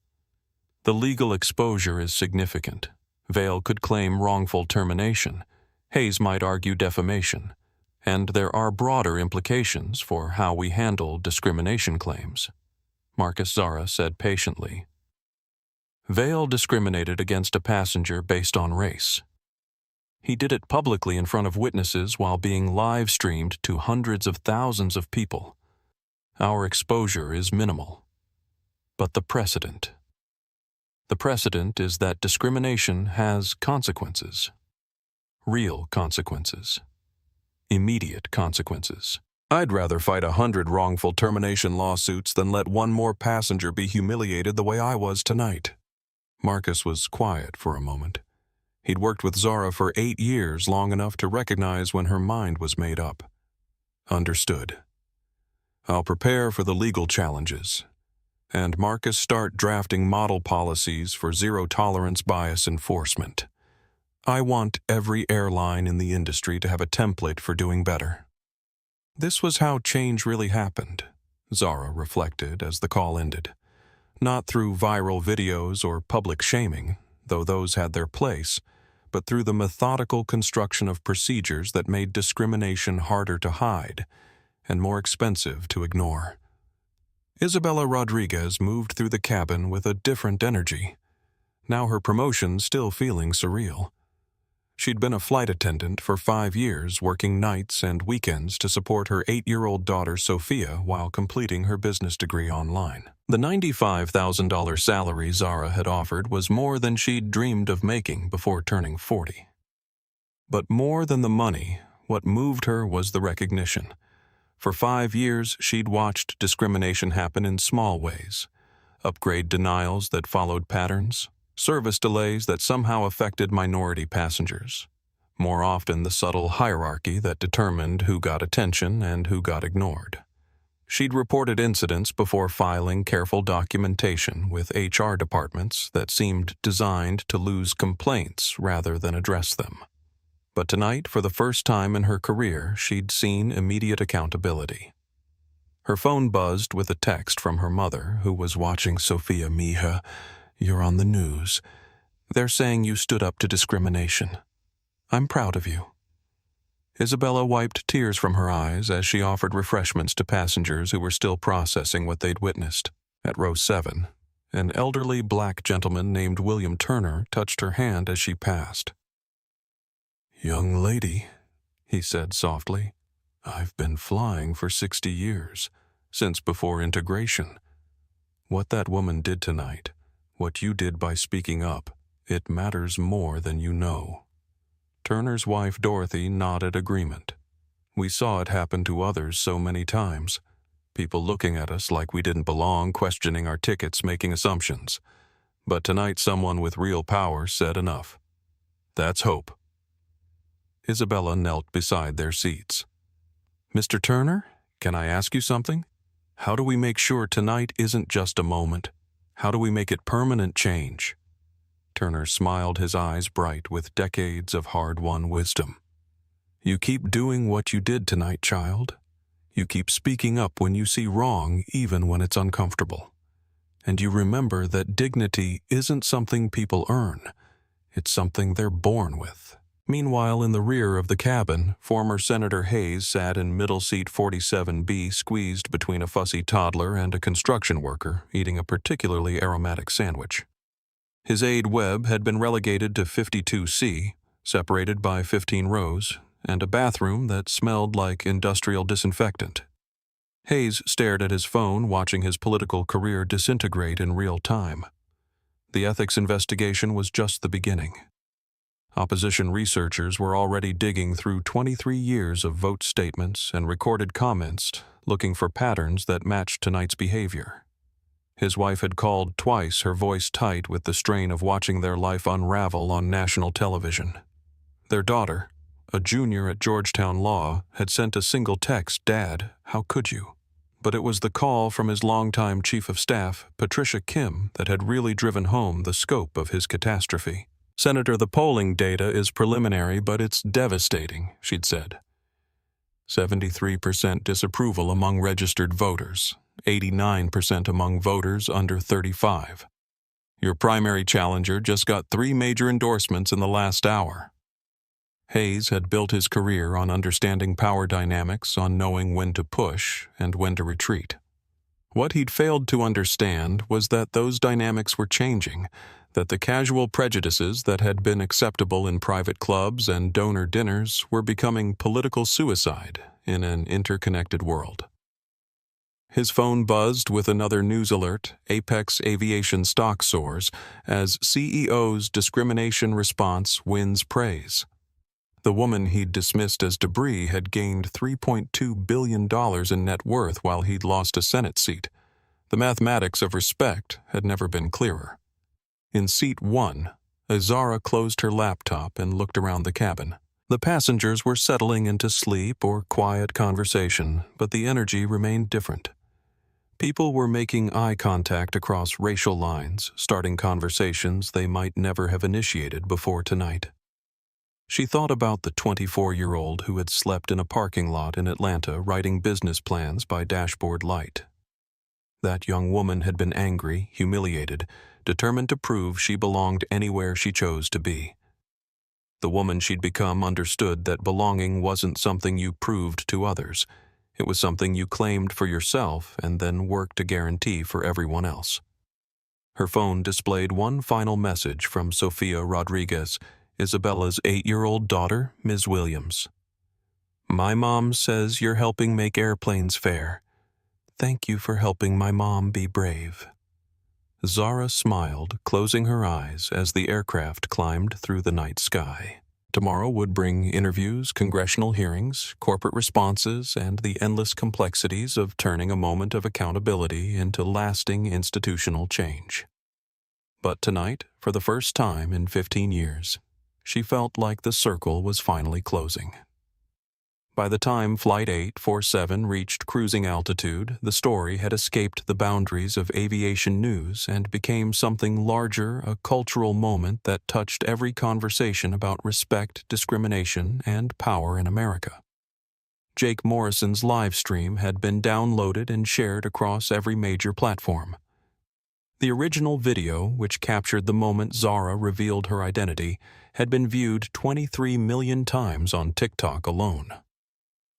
"The legal exposure is significant. Vale could claim wrongful termination. Hayes might argue defamation. And there are broader implications for how we handle discrimination claims," Marcus Zara said patiently. Vale discriminated against a passenger based on race. He did it publicly in front of witnesses while being live-streamed to hundreds of thousands of people. Our exposure is minimal. But the precedent. The precedent is that discrimination has consequences. Real consequences. Immediate consequences. I'd rather fight 100 wrongful termination lawsuits than let one more passenger be humiliated the way I was tonight. Marcus was quiet for a moment. He'd worked with Zara for 8 years, long enough to recognize when her mind was made up. Understood. I'll prepare for the legal challenges. And Marcus start drafting model policies for zero-tolerance bias enforcement. I want every airline in the industry to have a template for doing better. This was how change really happened, Zara reflected as the call ended. Not through viral videos or public shaming, though those had their place, but through the methodical construction of procedures that made discrimination harder to hide and more expensive to ignore. Isabella Rodriguez moved through the cabin with a different energy, now her promotion still feeling surreal. She'd been a flight attendant for 5 years, working nights and weekends to support her 8-year-old daughter Sophia while completing her business degree online. The $95,000 salary Zara had offered was more than she'd dreamed of making before turning 40. But more than the money, what moved her was the recognition. For 5 years, she'd watched discrimination happen in small ways. Upgrade denials that followed patterns, service delays that somehow affected minority passengers. More often, the subtle hierarchy that determined who got attention and who got ignored. She'd reported incidents before filing careful documentation with HR departments that seemed designed to lose complaints rather than address them. But tonight, for the first time in her career, she'd seen immediate accountability. Her phone buzzed with a text from her mother, who was watching. "Sophia, mija, you're on the news. They're saying you stood up to discrimination. I'm proud of you." Isabella wiped tears from her eyes as she offered refreshments to passengers who were still processing what they'd witnessed. At row 7, an elderly black gentleman named William Turner touched her hand as she passed. "Young lady," he said softly, "I've been flying for 60 years, since before integration. What that woman did tonight, what you did by speaking up, it matters more than you know." Turner's wife Dorothy nodded agreement. We saw it happen to others so many times. People looking at us like we didn't belong, questioning our tickets, making assumptions. But tonight someone with real power said enough. That's hope. Isabella knelt beside their seats. "Mr. Turner, can I ask you something? How do we make sure tonight isn't just a moment? How do we make it permanent change?" Turner smiled, his eyes bright with decades of hard-won wisdom. "You keep doing what you did tonight, child. You keep speaking up when you see wrong, even when it's uncomfortable. And you remember that dignity isn't something people earn. It's something they're born with." Meanwhile, in the rear of the cabin, former Senator Hayes sat in middle seat 47B, squeezed between a fussy toddler and a construction worker, eating a particularly aromatic sandwich. His aide Webb had been relegated to 52C, separated by 15 rows, and a bathroom that smelled like industrial disinfectant. Hayes stared at his phone, watching his political career disintegrate in real time. The ethics investigation was just the beginning. Opposition researchers were already digging through 23 years of vote statements and recorded comments, looking for patterns that matched tonight's behavior. His wife had called twice, her voice tight with the strain of watching their life unravel on national television. Their daughter, a junior at Georgetown Law, had sent a single text, "Dad, how could you?" But it was the call from his longtime chief of staff, Patricia Kim, that had really driven home the scope of his catastrophe. "Senator, the polling data is preliminary, but it's devastating," she'd said. 73% disapproval among registered voters, 89% among voters under 35. Your primary challenger just got 3 major endorsements in the last hour. Hayes had built his career on understanding power dynamics, on knowing when to push and when to retreat. What he'd failed to understand was that those dynamics were changing, that the casual prejudices that had been acceptable in private clubs and donor dinners were becoming political suicide in an interconnected world. His phone buzzed with another news alert. Apex Aviation stock soars as CEO's discrimination response wins praise. The woman he'd dismissed as debris had gained $3.2 billion in net worth while he'd lost a Senate seat. The mathematics of respect had never been clearer. In seat 1, Zara closed her laptop and looked around the cabin. The passengers were settling into sleep or quiet conversation, but the energy remained different. People were making eye contact across racial lines, starting conversations they might never have initiated before tonight. She thought about the 24-year-old who had slept in a parking lot in Atlanta writing business plans by dashboard light. That young woman had been angry, humiliated, determined to prove she belonged anywhere she chose to be. The woman she'd become understood that belonging wasn't something you proved to others. It was something you claimed for yourself and then worked to guarantee for everyone else. Her phone displayed one final message from Sofia Rodriguez, Isabella's 8-year-old daughter, Ms. Williams. "My mom says you're helping make airplanes fair. Thank you for helping my mom be brave." Zara smiled, closing her eyes as the aircraft climbed through the night sky. Tomorrow would bring interviews, congressional hearings, corporate responses, and the endless complexities of turning a moment of accountability into lasting institutional change. But tonight, for the first time in 15 years, she felt like the circle was finally closing. By the time Flight 847 reached cruising altitude, the story had escaped the boundaries of aviation news and became something larger, a cultural moment that touched every conversation about respect, discrimination, and power in America. Jake Morrison's live stream had been downloaded and shared across every major platform. The original video, which captured the moment Zara revealed her identity, had been viewed 23 million times on TikTok alone.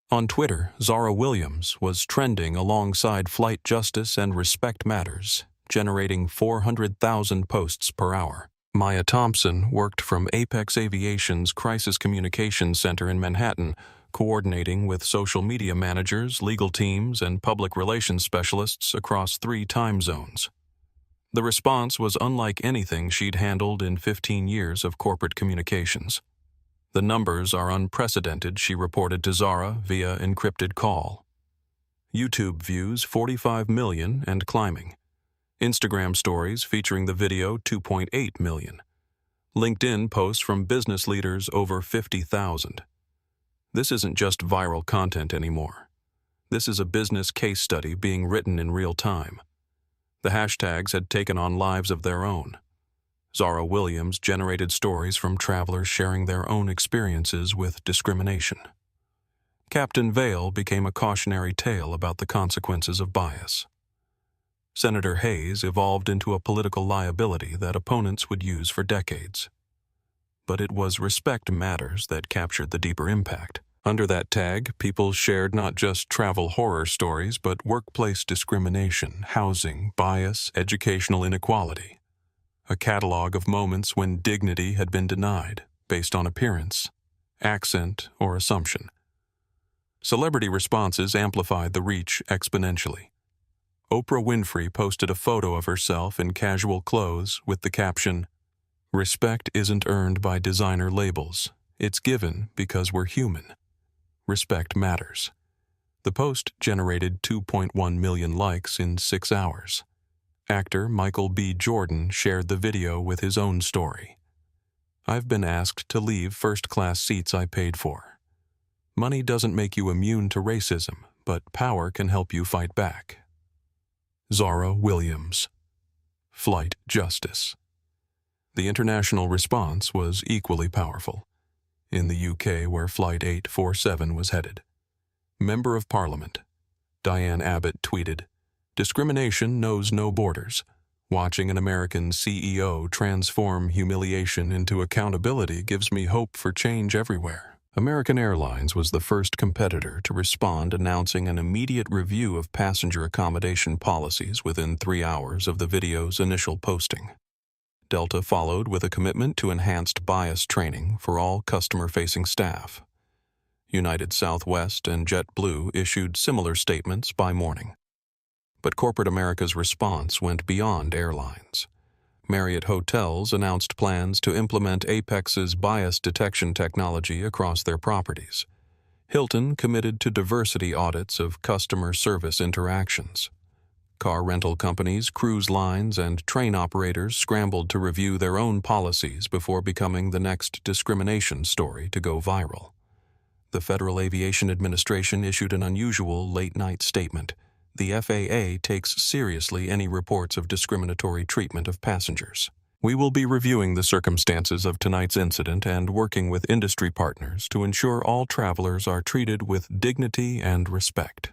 On Twitter, Zara Williams was trending alongside Flight Justice and Respect Matters, generating 400,000 posts per hour. Maya Thompson worked from Apex Aviation's Crisis Communications Center in Manhattan, coordinating with social media managers, legal teams, and public relations specialists across 3 time zones. The response was unlike anything she'd handled in 15 years of corporate communications. "The numbers are unprecedented," she reported to Zara via encrypted call. YouTube views 45 million and climbing. Instagram stories featuring the video 2.8 million. LinkedIn posts from business leaders over 50,000. This isn't just viral content anymore. This is a business case study being written in real time. The hashtags had taken on lives of their own. Zara Williams generated stories from travelers sharing their own experiences with discrimination. Captain Vale became a cautionary tale about the consequences of bias. Senator Hayes evolved into a political liability that opponents would use for decades. But it was Respect Matters that captured the deeper impact. Under that tag, people shared not just travel horror stories, but workplace discrimination, housing, bias, educational inequality. A catalog of moments when dignity had been denied, based on appearance, accent, or assumption. Celebrity responses amplified the reach exponentially. Oprah Winfrey posted a photo of herself in casual clothes with the caption, "Respect isn't earned by designer labels. It's given because we're human. Respect matters." The post generated 2.1 million likes in 6 hours. Actor Michael B. Jordan shared the video with his own story. "I've been asked to leave first-class seats I paid for. Money doesn't make you immune to racism, but power can help you fight back." Zara Williams. Flight Justice. The international response was equally powerful. In the UK, where Flight 847 was headed, Member of Parliament Diane Abbott tweeted, "Discrimination knows no borders. Watching an American CEO transform humiliation into accountability gives me hope for change everywhere." American Airlines was the first competitor to respond, announcing an immediate review of passenger accommodation policies within 3 hours of the video's initial posting. Delta followed with a commitment to enhanced bias training for all customer-facing staff. United Southwest and JetBlue issued similar statements by morning. But corporate America's response went beyond airlines. Marriott Hotels announced plans to implement Apex's bias detection technology across their properties. Hilton committed to diversity audits of customer service interactions. Car rental companies, cruise lines, and train operators scrambled to review their own policies before becoming the next discrimination story to go viral. The Federal Aviation Administration issued an unusual late-night statement. The FAA takes seriously any reports of discriminatory treatment of passengers. We will be reviewing the circumstances of tonight's incident and working with industry partners to ensure all travelers are treated with dignity and respect.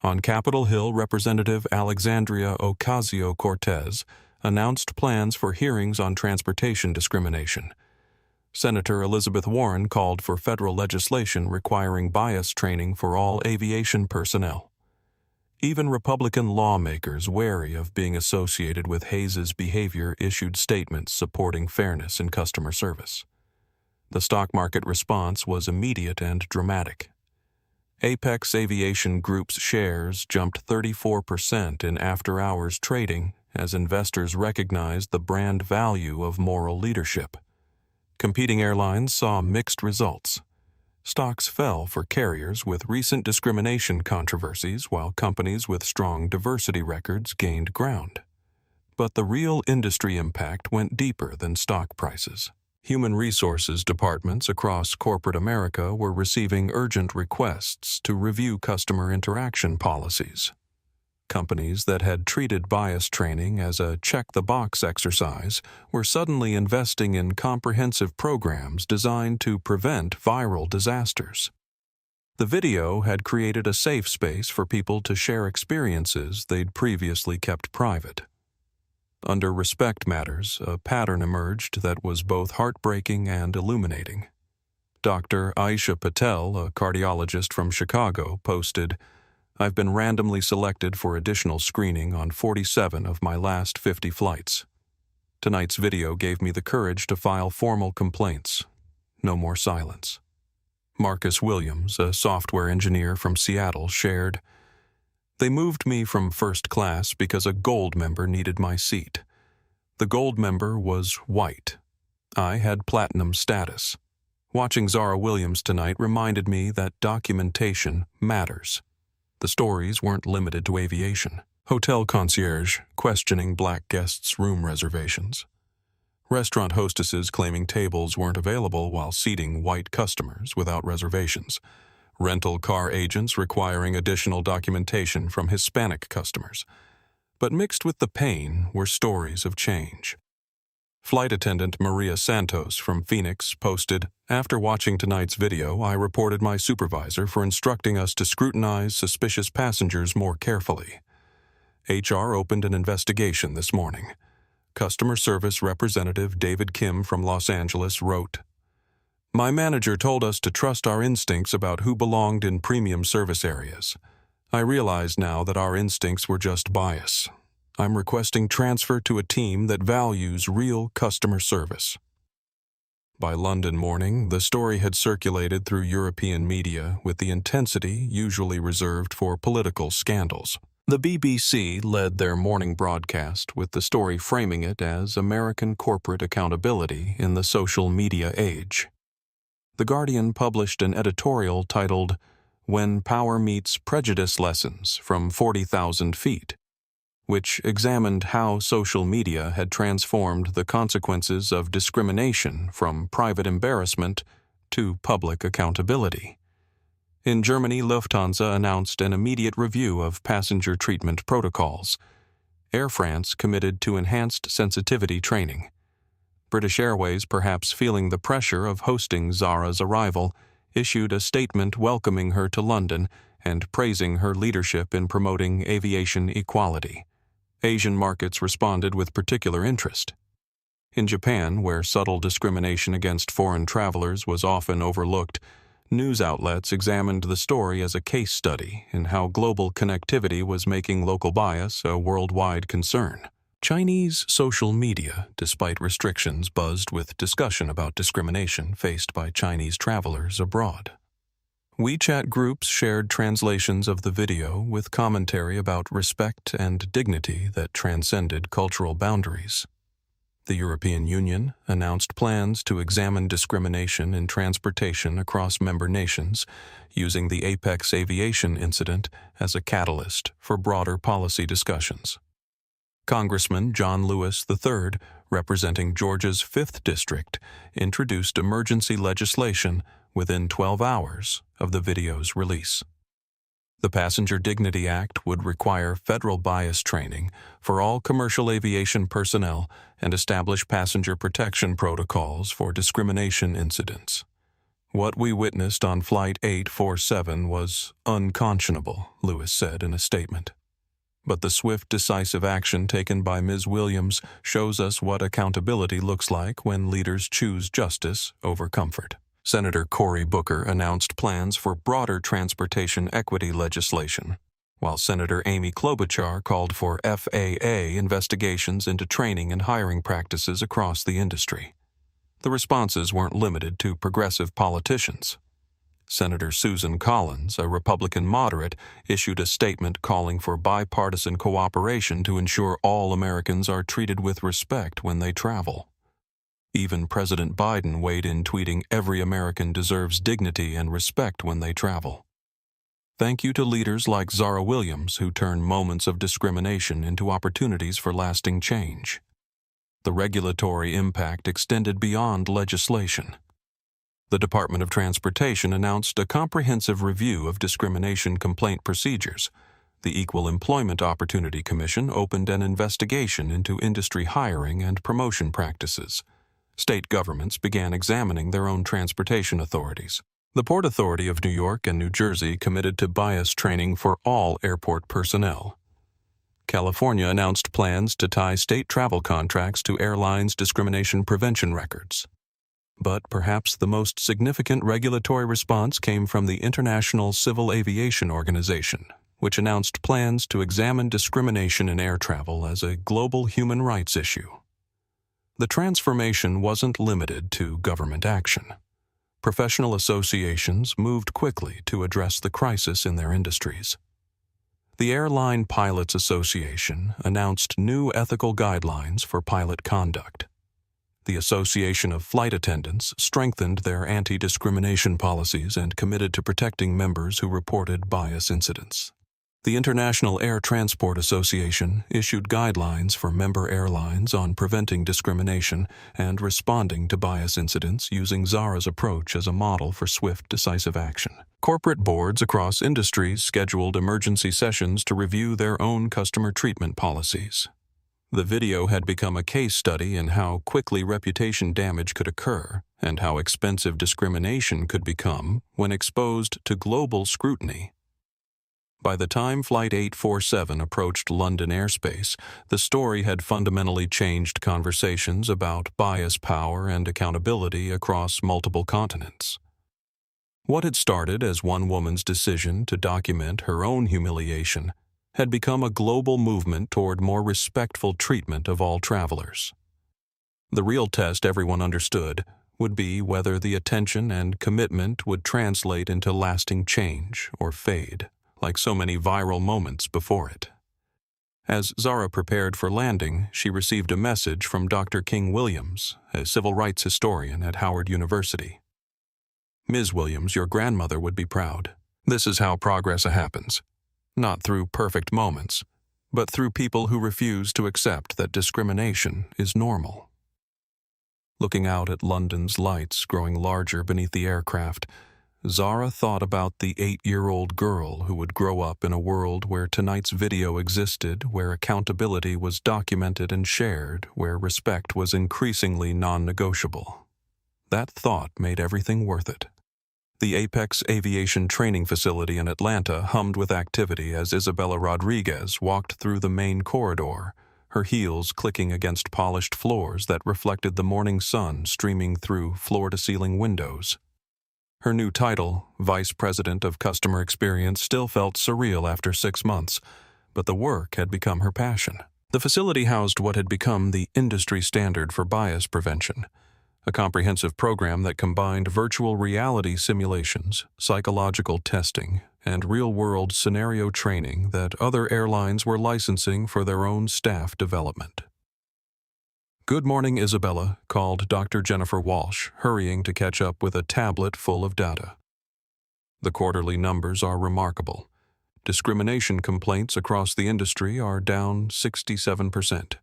On Capitol Hill, Representative Alexandria Ocasio-Cortez announced plans for hearings on transportation discrimination. Senator Elizabeth Warren called for federal legislation requiring bias training for all aviation personnel. Even Republican lawmakers wary of being associated with Hayes's behavior issued statements supporting fairness in customer service. The stock market response was immediate and dramatic. Apex Aviation Group's shares jumped 34% in after-hours trading as investors recognized the brand value of moral leadership. Competing airlines saw mixed results. Stocks fell for carriers with recent discrimination controversies, while companies with strong diversity records gained ground. But the real industry impact went deeper than stock prices. Human resources departments across corporate America were receiving urgent requests to review customer interaction policies. Companies that had treated bias training as a check-the-box exercise were suddenly investing in comprehensive programs designed to prevent viral disasters. The video had created a safe space for people to share experiences they'd previously kept private. Under respect matters, a pattern emerged that was both heartbreaking and illuminating. Dr. Aisha Patel, a cardiologist from Chicago, posted, "I've been randomly selected for additional screening on 47 of my last 50 flights. Tonight's video gave me the courage to file formal complaints. No more silence." Marcus Williams, a software engineer from Seattle, shared, "They moved me from first class because a gold member needed my seat. The gold member was white. I had platinum status. Watching Zara Williams tonight reminded me that documentation matters." The stories weren't limited to aviation. Hotel concierge questioning black guests' room reservations. Restaurant hostesses claiming tables weren't available while seating white customers without reservations. Rental car agents requiring additional documentation from Hispanic customers. But mixed with the pain were stories of change. Flight attendant Maria Santos from Phoenix posted, "After watching tonight's video, I reported my supervisor for instructing us to scrutinize suspicious passengers more carefully. HR opened an investigation this morning." Customer service representative David Kim from Los Angeles wrote, "My manager told us to trust our instincts about who belonged in premium service areas. I realize now that our instincts were just bias. I'm requesting transfer to a team that values real customer service." By London morning, the story had circulated through European media with the intensity usually reserved for political scandals. The BBC led their morning broadcast with the story framing it as American corporate accountability in the social media age. The Guardian published an editorial titled, "When Power Meets Prejudice Lessons from 40,000 Feet," which examined how social media had transformed the consequences of discrimination from private embarrassment to public accountability. In Germany, Lufthansa announced an immediate review of passenger treatment protocols. Air France committed to enhanced sensitivity training. British Airways, perhaps feeling the pressure of hosting Zara's arrival, issued a statement welcoming her to London and praising her leadership in promoting aviation equality. Asian markets responded with particular interest. In Japan, where subtle discrimination against foreign travelers was often overlooked, news outlets examined the story as a case study in how global connectivity was making local bias a worldwide concern. Chinese social media, despite restrictions, buzzed with discussion about discrimination faced by Chinese travelers abroad. WeChat groups shared translations of the video with commentary about respect and dignity that transcended cultural boundaries. The European Union announced plans to examine discrimination in transportation across member nations, using the Apex aviation incident as a catalyst for broader policy discussions. Congressman John Lewis III, representing Georgia's 5th District, introduced emergency legislation within 12 hours of the video's release. The Passenger Dignity Act would require federal bias training for all commercial aviation personnel and establish passenger protection protocols for discrimination incidents. What we witnessed on Flight 847 was unconscionable, Lewis said in a statement. But the swift, decisive action taken by Ms. Williams shows us what accountability looks like when leaders choose justice over comfort. Senator Cory Booker announced plans for broader transportation equity legislation, while Senator Amy Klobuchar called for FAA investigations into training and hiring practices across the industry. The responses weren't limited to progressive politicians. Senator Susan Collins, a Republican moderate, issued a statement calling for bipartisan cooperation to ensure all Americans are treated with respect when they travel. Even President Biden weighed in, tweeting, "Every American deserves dignity and respect when they travel." Thank you to leaders like Zara Williams, who turn moments of discrimination into opportunities for lasting change. The regulatory impact extended beyond legislation. The Department of Transportation announced a comprehensive review of discrimination complaint procedures. The Equal Employment Opportunity Commission opened an investigation into industry hiring and promotion practices. State governments began examining their own transportation authorities. The Port Authority of New York and New Jersey committed to bias training for all airport personnel. California announced plans to tie state travel contracts to airlines' discrimination prevention records. But perhaps the most significant regulatory response came from the International Civil Aviation Organization, which announced plans to examine discrimination in air travel as a global human rights issue. The transformation wasn't limited to government action. Professional associations moved quickly to address the crisis in their industries. The Airline Pilots Association announced new ethical guidelines for pilot conduct. The Association of Flight Attendants strengthened their anti-discrimination policies and committed to protecting members who reported bias incidents. The International Air Transport Association issued guidelines for member airlines on preventing discrimination and responding to bias incidents, using Zara's approach as a model for swift, decisive action. Corporate boards across industries scheduled emergency sessions to review their own customer treatment policies. The video had become a case study in how quickly reputation damage could occur and how expensive discrimination could become when exposed to global scrutiny. By the time Flight 847 approached London airspace, the story had fundamentally changed conversations about bias, power, and accountability across multiple continents. What had started as one woman's decision to document her own humiliation had become a global movement toward more respectful treatment of all travelers. The real test, everyone understood, would be whether the attention and commitment would translate into lasting change or fade, like so many viral moments before it. As Zara prepared for landing, she received a message from Dr. King Williams, a civil rights historian at Howard University. "Ms. Williams, your grandmother would be proud. This is how progress happens. Not through perfect moments, but through people who refuse to accept that discrimination is normal." Looking out at London's lights growing larger beneath the aircraft, Zara thought about the 8-year-old girl who would grow up in a world where tonight's video existed, where accountability was documented and shared, where respect was increasingly non-negotiable. That thought made everything worth it. The Apex Aviation Training Facility in Atlanta hummed with activity as Isabella Rodriguez walked through the main corridor, her heels clicking against polished floors that reflected the morning sun streaming through floor-to-ceiling windows. Her new title, Vice President of Customer Experience, still felt surreal after 6 months, but the work had become her passion. The facility housed what had become the industry standard for bias prevention, a comprehensive program that combined virtual reality simulations, psychological testing, and real-world scenario training that other airlines were licensing for their own staff development. "Good morning, Isabella," called Dr. Jennifer Walsh, hurrying to catch up with a tablet full of data. The quarterly numbers are remarkable. Discrimination complaints across the industry are down 67%.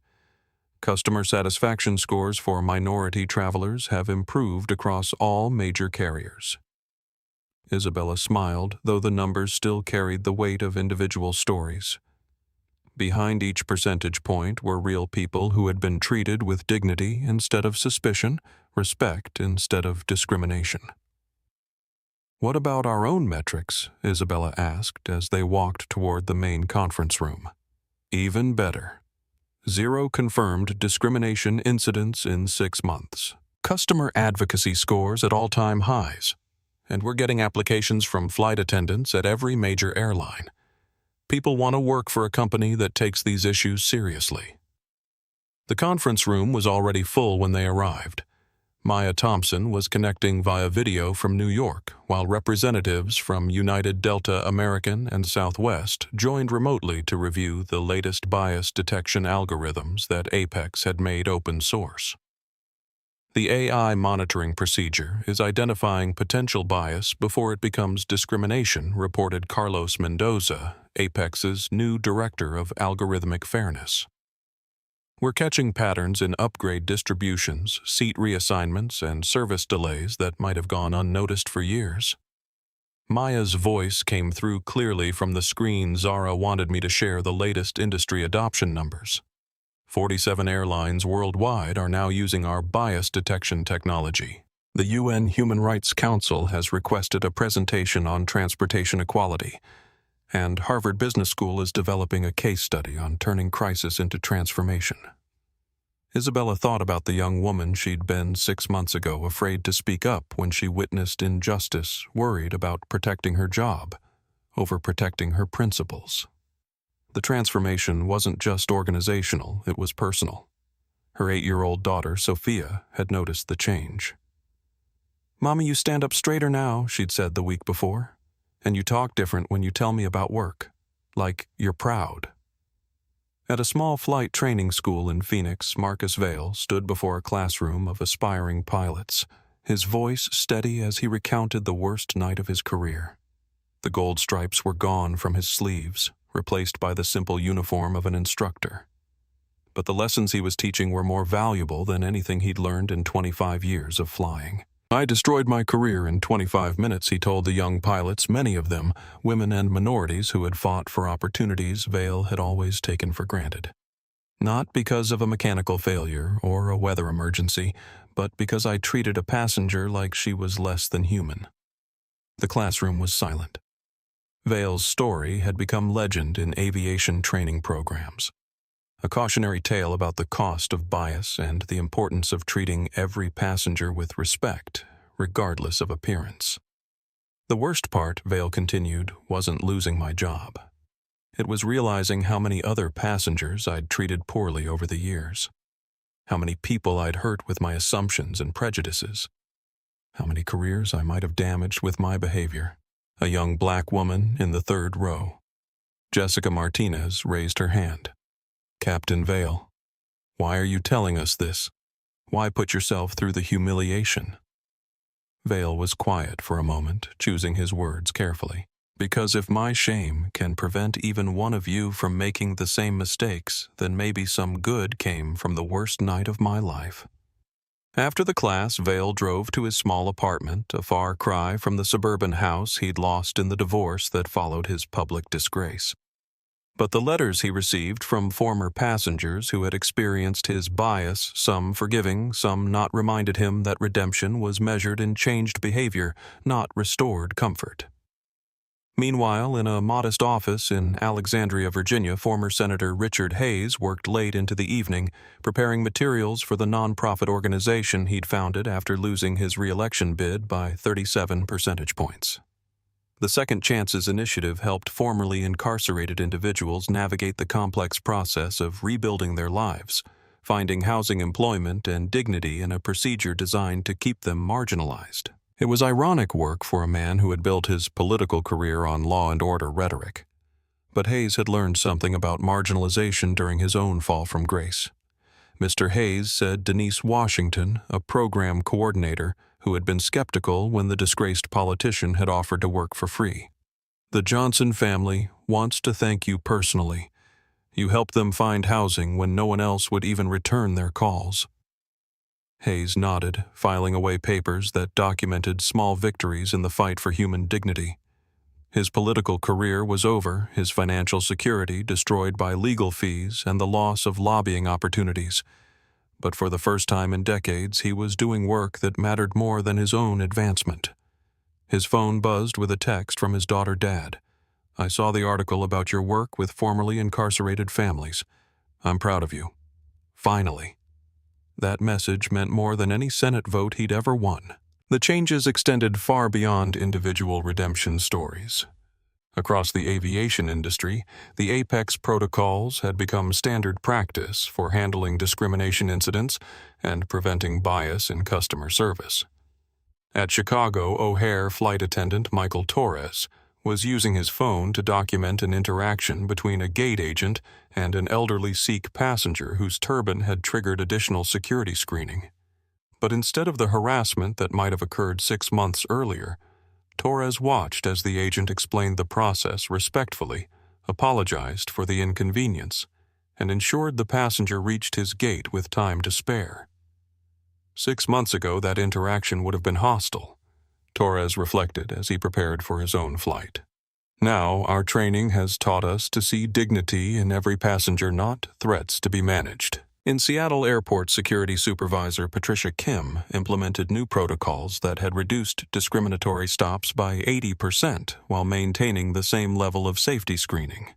Customer satisfaction scores for minority travelers have improved across all major carriers. Isabella smiled, though the numbers still carried the weight of individual stories. Behind each percentage point were real people who had been treated with dignity instead of suspicion, respect instead of discrimination. "What about our own metrics?" Isabella asked as they walked toward the main conference room. "Even better. 0 confirmed discrimination incidents in 6 months. Customer advocacy scores at all-time highs. And we're getting applications from flight attendants at every major airline. People want to work for a company that takes these issues seriously." The conference room was already full when they arrived. Maya Thompson was connecting via video from New York, while representatives from United, Delta, American, and Southwest joined remotely to review the latest bias detection algorithms that Apex had made open source. The AI monitoring procedure is identifying potential bias before it becomes discrimination, reported Carlos Mendoza, Apex's new director of algorithmic fairness. "We're catching patterns in upgrade distributions, seat reassignments, and service delays that might have gone unnoticed for years." Maya's voice came through clearly from the screen. "Zara wanted me to share the latest industry adoption numbers. 47 airlines worldwide are now using our bias detection technology. The UN Human Rights Council has requested a presentation on transportation equality, and Harvard Business School is developing a case study on turning crisis into transformation." Isabella thought about the young woman she'd been 6 months ago, afraid to speak up when she witnessed injustice, worried about protecting her job, over protecting her principles. The transformation wasn't just organizational, it was personal. Her 8-year-old daughter, Sophia, had noticed the change. "Mommy, you stand up straighter now," she'd said the week before. "And you talk different when you tell me about work. Like you're proud." At a small flight training school in Phoenix, Marcus Vale stood before a classroom of aspiring pilots, his voice steady as he recounted the worst night of his career. The gold stripes were gone from his sleeves, replaced by the simple uniform of an instructor. But the lessons he was teaching were more valuable than anything he'd learned in 25 years of flying. "I destroyed my career in 25 minutes, he told the young pilots, many of them women and minorities who had fought for opportunities Vale had always taken for granted. "Not because of a mechanical failure or a weather emergency, but because I treated a passenger like she was less than human." The classroom was silent. Vale's story had become legend in aviation training programs. A cautionary tale about the cost of bias and the importance of treating every passenger with respect, regardless of appearance. "The worst part," Vale continued, "wasn't losing my job. It was realizing how many other passengers I'd treated poorly over the years. How many people I'd hurt with my assumptions and prejudices. How many careers I might have damaged with my behavior." A young black woman in the 3rd row, Jessica Martinez, raised her hand. "Captain Vale, why are you telling us this? Why put yourself through the humiliation?" Vale was quiet for a moment, choosing his words carefully. "Because if my shame can prevent even one of you from making the same mistakes, then maybe some good came from the worst night of my life." After the class, Vale drove to his small apartment, a far cry from the suburban house he'd lost in the divorce that followed his public disgrace. But the letters he received from former passengers who had experienced his bias, some forgiving, some not, reminded him that redemption was measured in changed behavior, not restored comfort. Meanwhile, in a modest office in Alexandria, Virginia, former Senator Richard Hayes worked late into the evening, preparing materials for the nonprofit organization he'd founded after losing his re-election bid by 37 percentage points. The Second Chances Initiative helped formerly incarcerated individuals navigate the complex process of rebuilding their lives, finding housing, employment, and dignity in a procedure designed to keep them marginalized. It was ironic work for a man who had built his political career on law and order rhetoric. But Hayes had learned something about marginalization during his own fall from grace. Mr. Hayes said Denise Washington, a program coordinator, who had been skeptical when the disgraced politician had offered to work for free. "The Johnson family wants to thank you personally. You helped them find housing when no one else would even return their calls." Hayes nodded, filing away papers that documented small victories in the fight for human dignity. His political career was over, his financial security destroyed by legal fees and the loss of lobbying opportunities. But for the first time in decades, he was doing work that mattered more than his own advancement. His phone buzzed with a text from his daughter, "Dad, I saw the article about your work with formerly incarcerated families. I'm proud of you. Finally." That message meant more than any Senate vote he'd ever won. The changes extended far beyond individual redemption stories. Across the aviation industry, the Apex protocols had become standard practice for handling discrimination incidents and preventing bias in customer service. At Chicago, O'Hare flight attendant Michael Torres was using his phone to document an interaction between a gate agent and an elderly Sikh passenger whose turban had triggered additional security screening. But instead of the harassment that might have occurred 6 months earlier, Torres watched as the agent explained the process respectfully, apologized for the inconvenience, and ensured the passenger reached his gate with time to spare. 6 months ago, that interaction would have been hostile, Torres reflected as he prepared for his own flight. Now, our training has taught us to see dignity in every passenger, not threats to be managed. In Seattle, Airport Security Supervisor Patricia Kim implemented new protocols that had reduced discriminatory stops by 80% while maintaining the same level of safety screening.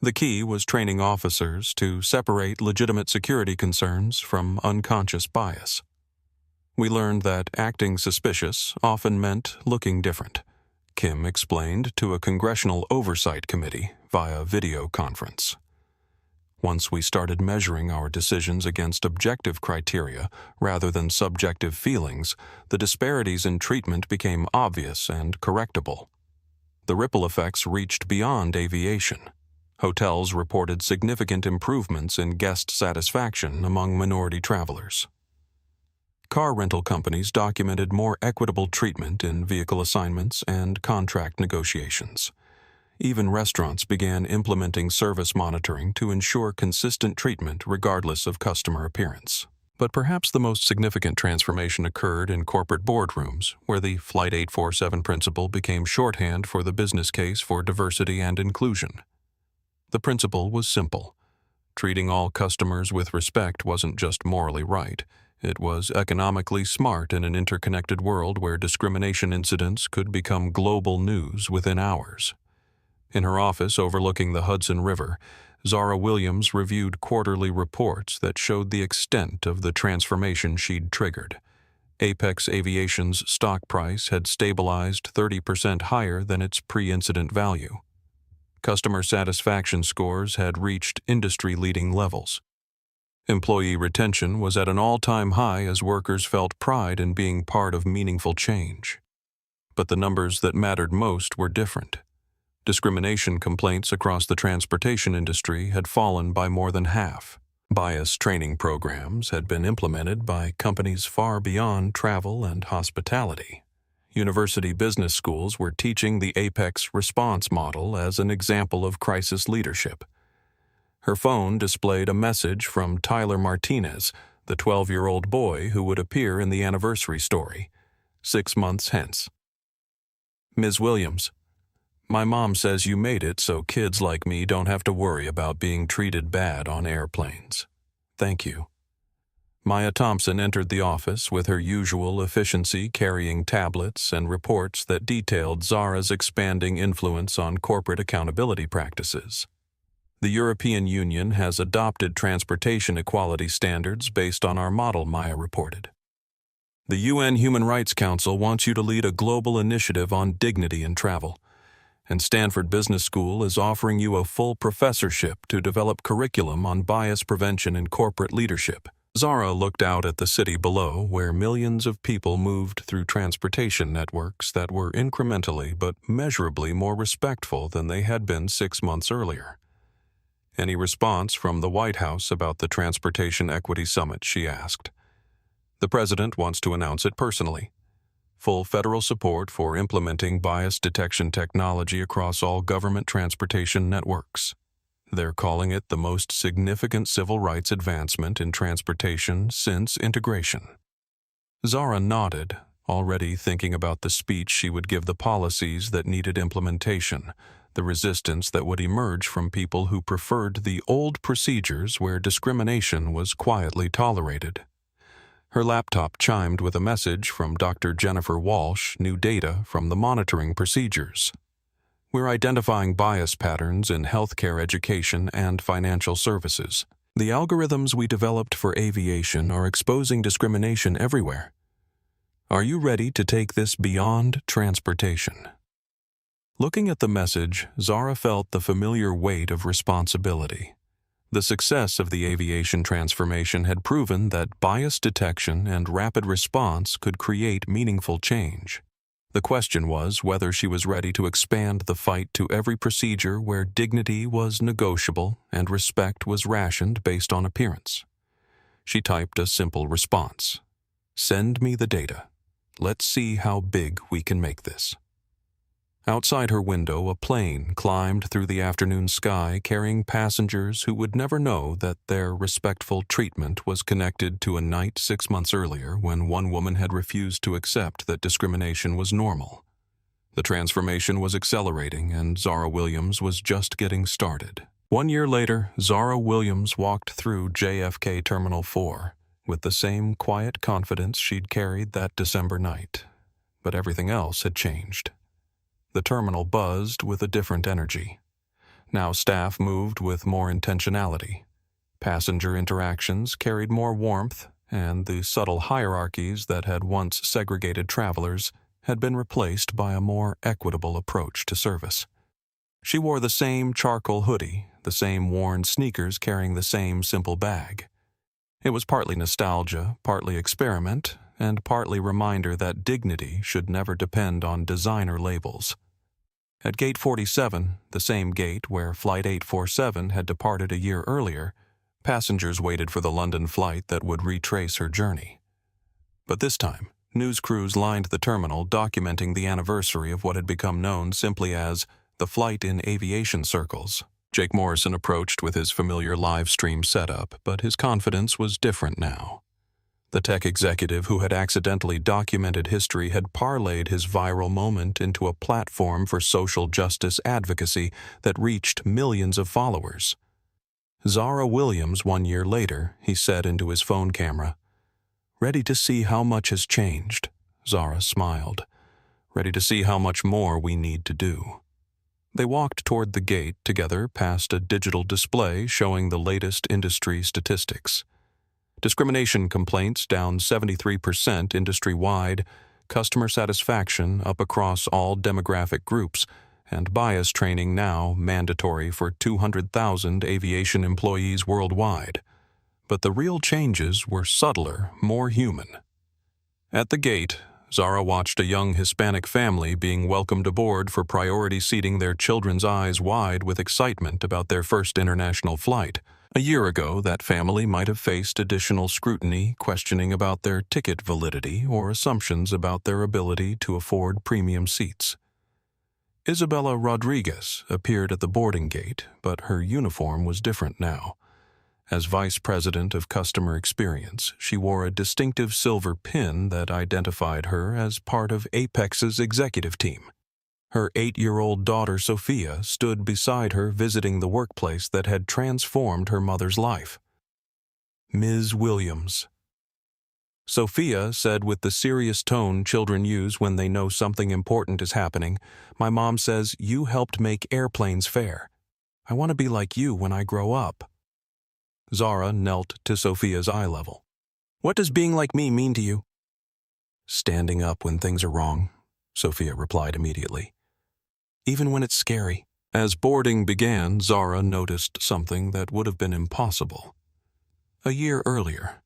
The key was training officers to separate legitimate security concerns from unconscious bias. We learned that acting suspicious often meant looking different, Kim explained to a congressional oversight committee via video conference. Once we started measuring our decisions against objective criteria rather than subjective feelings, the disparities in treatment became obvious and correctable. The ripple effects reached beyond aviation. Hotels reported significant improvements in guest satisfaction among minority travelers. Car rental companies documented more equitable treatment in vehicle assignments and contract negotiations. Even restaurants began implementing service monitoring to ensure consistent treatment regardless of customer appearance. But perhaps the most significant transformation occurred in corporate boardrooms, where the Flight 847 principle became shorthand for the business case for diversity and inclusion. The principle was simple. Treating all customers with respect wasn't just morally right. It was economically smart in an interconnected world where discrimination incidents could become global news within hours. In her office overlooking the Hudson River, Zara Williams reviewed quarterly reports that showed the extent of the transformation she'd triggered. Apex Aviation's stock price had stabilized 30% higher than its pre-incident value. Customer satisfaction scores had reached industry-leading levels. Employee retention was at an all-time high as workers felt pride in being part of meaningful change. But the numbers that mattered most were different. Discrimination complaints across the transportation industry had fallen by more than half. Bias training programs had been implemented by companies far beyond travel and hospitality. University business schools were teaching the Apex response model as an example of crisis leadership. Her phone displayed a message from Tyler Martinez, the 12-year-old boy who would appear in the anniversary story, 6 months hence. Ms. Williams, my mom says you made it so kids like me don't have to worry about being treated bad on airplanes. Thank you. Maya Thompson entered the office with her usual efficiency, carrying tablets and reports that detailed Zara's expanding influence on corporate accountability practices. The European Union has adopted transportation equality standards based on our model, Maya reported. The UN Human Rights Council wants you to lead a global initiative on dignity in travel, and Stanford Business School is offering you a full professorship to develop curriculum on bias prevention in corporate leadership. Zara looked out at the city below, where millions of people moved through transportation networks that were incrementally but measurably more respectful than they had been 6 months earlier. Any response from the White House about the Transportation Equity Summit, she asked. The president wants to announce it personally. Full federal support for implementing bias detection technology across all government transportation networks. They're calling it the most significant civil rights advancement in transportation since integration. Zara nodded, already thinking about the speech she would give, the policies that needed implementation, the resistance that would emerge from people who preferred the old procedures where discrimination was quietly tolerated. Her laptop chimed with a message from Dr. Jennifer Walsh, new data from the monitoring procedures. We're identifying bias patterns in healthcare, education, and financial services. The algorithms we developed for aviation are exposing discrimination everywhere. Are you ready to take this beyond transportation? Looking at the message, Zara felt the familiar weight of responsibility. The success of the aviation transformation had proven that bias detection and rapid response could create meaningful change. The question was whether she was ready to expand the fight to every procedure where dignity was negotiable and respect was rationed based on appearance. She typed a simple response. Send me the data. Let's see how big we can make this. Outside her window, a plane climbed through the afternoon sky carrying passengers who would never know that their respectful treatment was connected to a night 6 months earlier when one woman had refused to accept that discrimination was normal. The transformation was accelerating, and Zara Williams was just getting started. 1 year later, Zara Williams walked through JFK Terminal 4 with the same quiet confidence she'd carried that December night. But everything else had changed. The terminal buzzed with a different energy. Now staff moved with more intentionality. Passenger interactions carried more warmth, and the subtle hierarchies that had once segregated travelers had been replaced by a more equitable approach to service. She wore the same charcoal hoodie, the same worn sneakers carrying the same simple bag. It was partly nostalgia, partly experiment, and partly reminder that dignity should never depend on designer labels. At Gate 47, the same gate where Flight 847 had departed a year earlier, passengers waited for the London flight that would retrace her journey. But this time, news crews lined the terminal documenting the anniversary of what had become known simply as the flight in aviation circles. Jake Morrison approached with his familiar live stream setup, but his confidence was different now. The tech executive who had accidentally documented history had parlayed his viral moment into a platform for social justice advocacy that reached millions of followers. Zara Williams, 1 year later, he said into his phone camera. Ready to see how much has changed, Zara smiled. Ready to see how much more we need to do. They walked toward the gate together past a digital display showing the latest industry statistics. Discrimination complaints down 73% industry-wide, customer satisfaction up across all demographic groups, and bias training now mandatory for 200,000 aviation employees worldwide. But the real changes were subtler, more human. At the gate, Zara watched a young Hispanic family being welcomed aboard for priority seating, their children's eyes wide with excitement about their first international flight. A year ago, that family might have faced additional scrutiny, questioning about their ticket validity or assumptions about their ability to afford premium seats. Isabella Rodriguez appeared at the boarding gate, but her uniform was different now. As Vice President of Customer Experience, she wore a distinctive silver pin that identified her as part of Apex's executive team. Her 8-year-old daughter, Sophia, stood beside her visiting the workplace that had transformed her mother's life. Ms. Williams. Sophia said with the serious tone children use when they know something important is happening, "My mom says you helped make airplanes fair. I want to be like you when I grow up." Zara knelt to Sophia's eye level. "What does being like me mean to you?" "Standing up when things are wrong," Sophia replied immediately. "Even when it's scary." As boarding began, Zara noticed something that would have been impossible. A year earlier,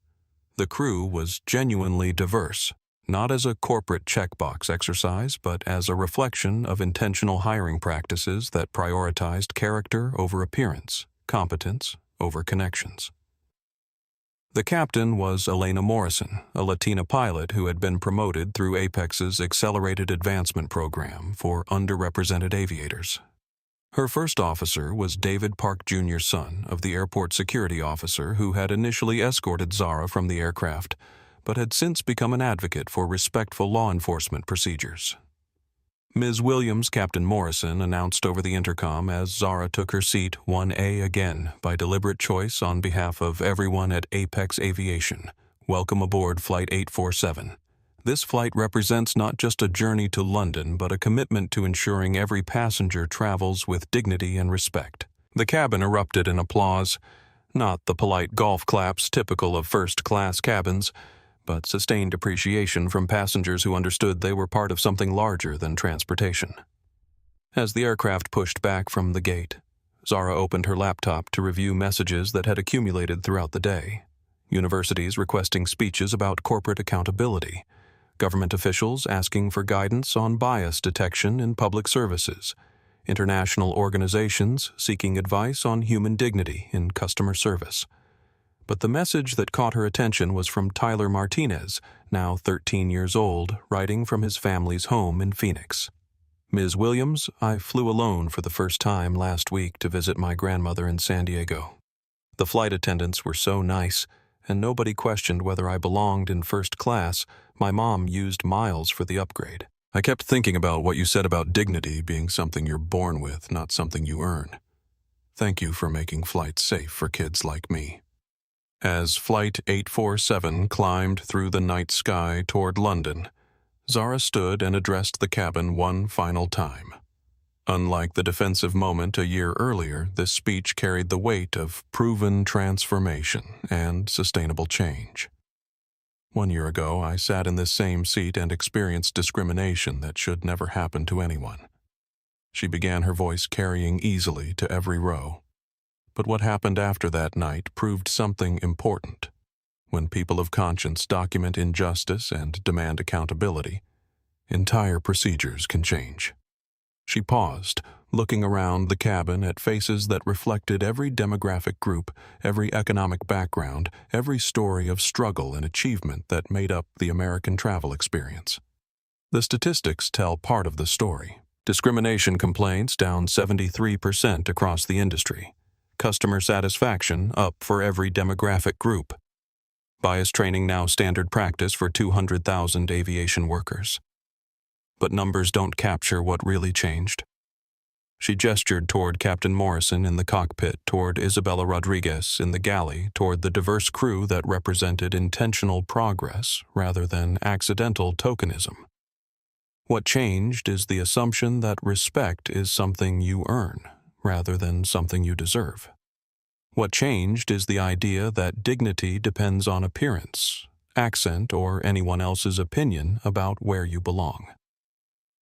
the crew was genuinely diverse, not as a corporate checkbox exercise, but as a reflection of intentional hiring practices that prioritized character over appearance, competence over connections. The captain was Elena Morrison, a Latina pilot who had been promoted through Apex's Accelerated Advancement Program for underrepresented aviators. Her first officer was David Park Jr.'s son of the airport security officer who had initially escorted Zara from the aircraft, but had since become an advocate for respectful law enforcement procedures. Ms. Williams, Captain Morrison, announced over the intercom as Zara took her seat 1A again by deliberate choice on behalf of everyone at Apex Aviation. "Welcome aboard Flight 847. This flight represents not just a journey to London, but a commitment to ensuring every passenger travels with dignity and respect." The cabin erupted in applause, not the polite golf claps typical of first-class cabins, but sustained appreciation from passengers who understood they were part of something larger than transportation. As the aircraft pushed back from the gate, Zara opened her laptop to review messages that had accumulated throughout the day. Universities requesting speeches about corporate accountability, government officials asking for guidance on bias detection in public services, international organizations seeking advice on human dignity in customer service. But the message that caught her attention was from Tyler Martinez, now 13 years old, writing from his family's home in Phoenix. "Ms. Williams, I flew alone for the first time last week to visit my grandmother in San Diego. The flight attendants were so nice, and nobody questioned whether I belonged in first class. My mom used miles for the upgrade. I kept thinking about what you said about dignity being something you're born with, not something you earn. Thank you for making flights safe for kids like me." As Flight 847 climbed through the night sky toward London, Zara stood and addressed the cabin one final time. Unlike the defensive moment a year earlier, this speech carried the weight of proven transformation and sustainable change. "1 year ago, I sat in this same seat and experienced discrimination that should never happen to anyone." She began, her voice carrying easily to every row. But what happened after that night proved something important. When people of conscience document injustice and demand accountability, entire procedures can change. She paused, looking around the cabin at faces that reflected every demographic group, every economic background, every story of struggle and achievement that made up the American travel experience. The statistics tell part of the story. Discrimination complaints down 73% across the industry. Customer satisfaction up for every demographic group. Bias training now standard practice for 200,000 aviation workers. But numbers don't capture what really changed. She gestured toward Captain Morrison in the cockpit, toward Isabella Rodriguez in the galley, toward the diverse crew that represented intentional progress rather than accidental tokenism. What changed is the assumption that respect is something you earn, rather than something you deserve. What changed is the idea that dignity depends on appearance, accent, or anyone else's opinion about where you belong.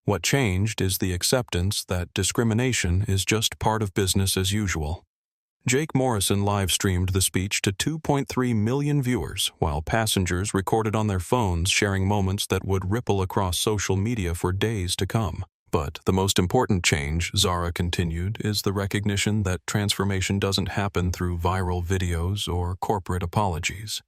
What changed is the acceptance that discrimination is just part of business as usual. Jake Morrison live-streamed the speech to 2.3 million viewers, while passengers recorded on their phones, sharing moments that would ripple across social media for days to come. But the most important change, Zara continued, is the recognition that transformation doesn't happen through viral videos or corporate apologies.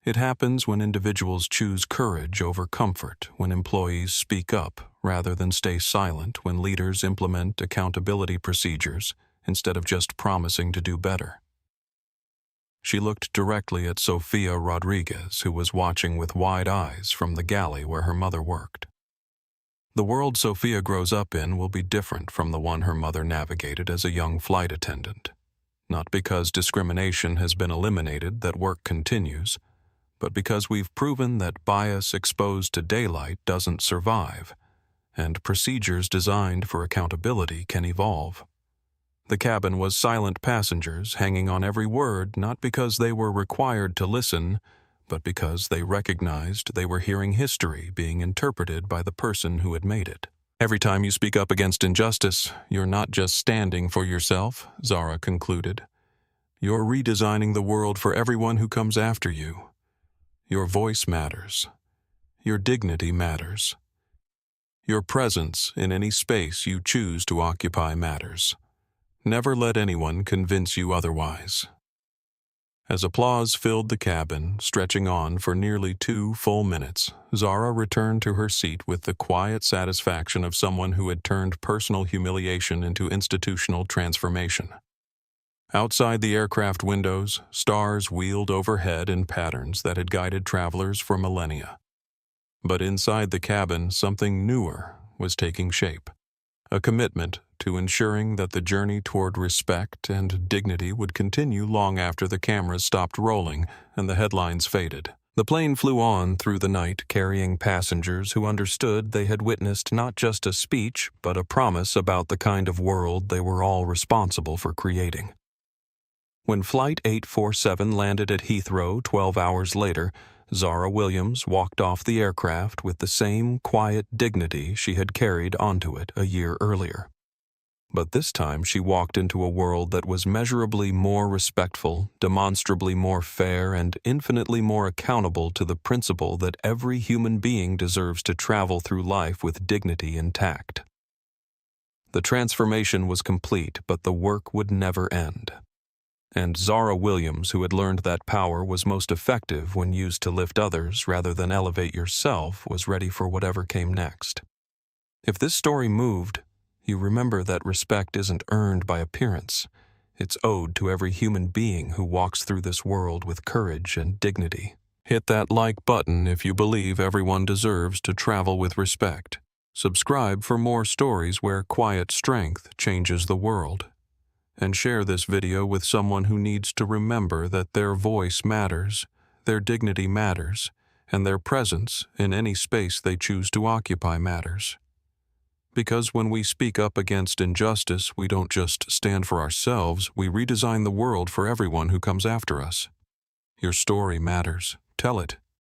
It happens when individuals choose courage over comfort, when employees speak up rather than stay silent, when leaders implement accountability procedures instead of just promising to do better. She looked directly at Sofia Rodriguez, who was watching with wide eyes from the galley where her mother worked. The world Sofia grows up in will be different from the one her mother navigated as a young flight attendant. Not because discrimination has been eliminated that work continues, but because we've proven that bias exposed to daylight doesn't survive, and procedures designed for accountability can evolve. The cabin was silent passengers hanging on every word, not because they were required to listen, but because they recognized they were hearing history being interpreted by the person who had made it. Every time you speak up against injustice, you're not just standing for yourself, Zara concluded. You're redesigning the world for everyone who comes after you. Your voice matters. Your dignity matters. Your presence in any space you choose to occupy matters. Never let anyone convince you otherwise. As applause filled the cabin, stretching on for nearly 2 full minutes, Zara returned to her seat with the quiet satisfaction of someone who had turned personal humiliation into institutional transformation. Outside the aircraft windows, stars wheeled overhead in patterns that had guided travelers for millennia. But inside the cabin, something newer was taking shape. A commitment to ensuring that the journey toward respect and dignity would continue long after the cameras stopped rolling and the headlines faded. The plane flew on through the night, carrying passengers who understood they had witnessed not just a speech, but a promise about the kind of world they were all responsible for creating. When Flight 847 landed at Heathrow 12 hours later, Zara Williams walked off the aircraft with the same quiet dignity she had carried onto it a year earlier. But this time she walked into a world that was measurably more respectful, demonstrably more fair, and infinitely more accountable to the principle that every human being deserves to travel through life with dignity intact. The transformation was complete, but the work would never end. And Zara Williams, who had learned that power was most effective when used to lift others rather than elevate yourself, was ready for whatever came next. If this story moved, you remember that respect isn't earned by appearance. It's owed to every human being who walks through this world with courage and dignity. Hit that like button if you believe everyone deserves to travel with respect. Subscribe for more stories where quiet strength changes the world. And share this video with someone who needs to remember that their voice matters, their dignity matters, and their presence in any space they choose to occupy matters. Because when we speak up against injustice, we don't just stand for ourselves, we redesign the world for everyone who comes after us. Your story matters. Tell it.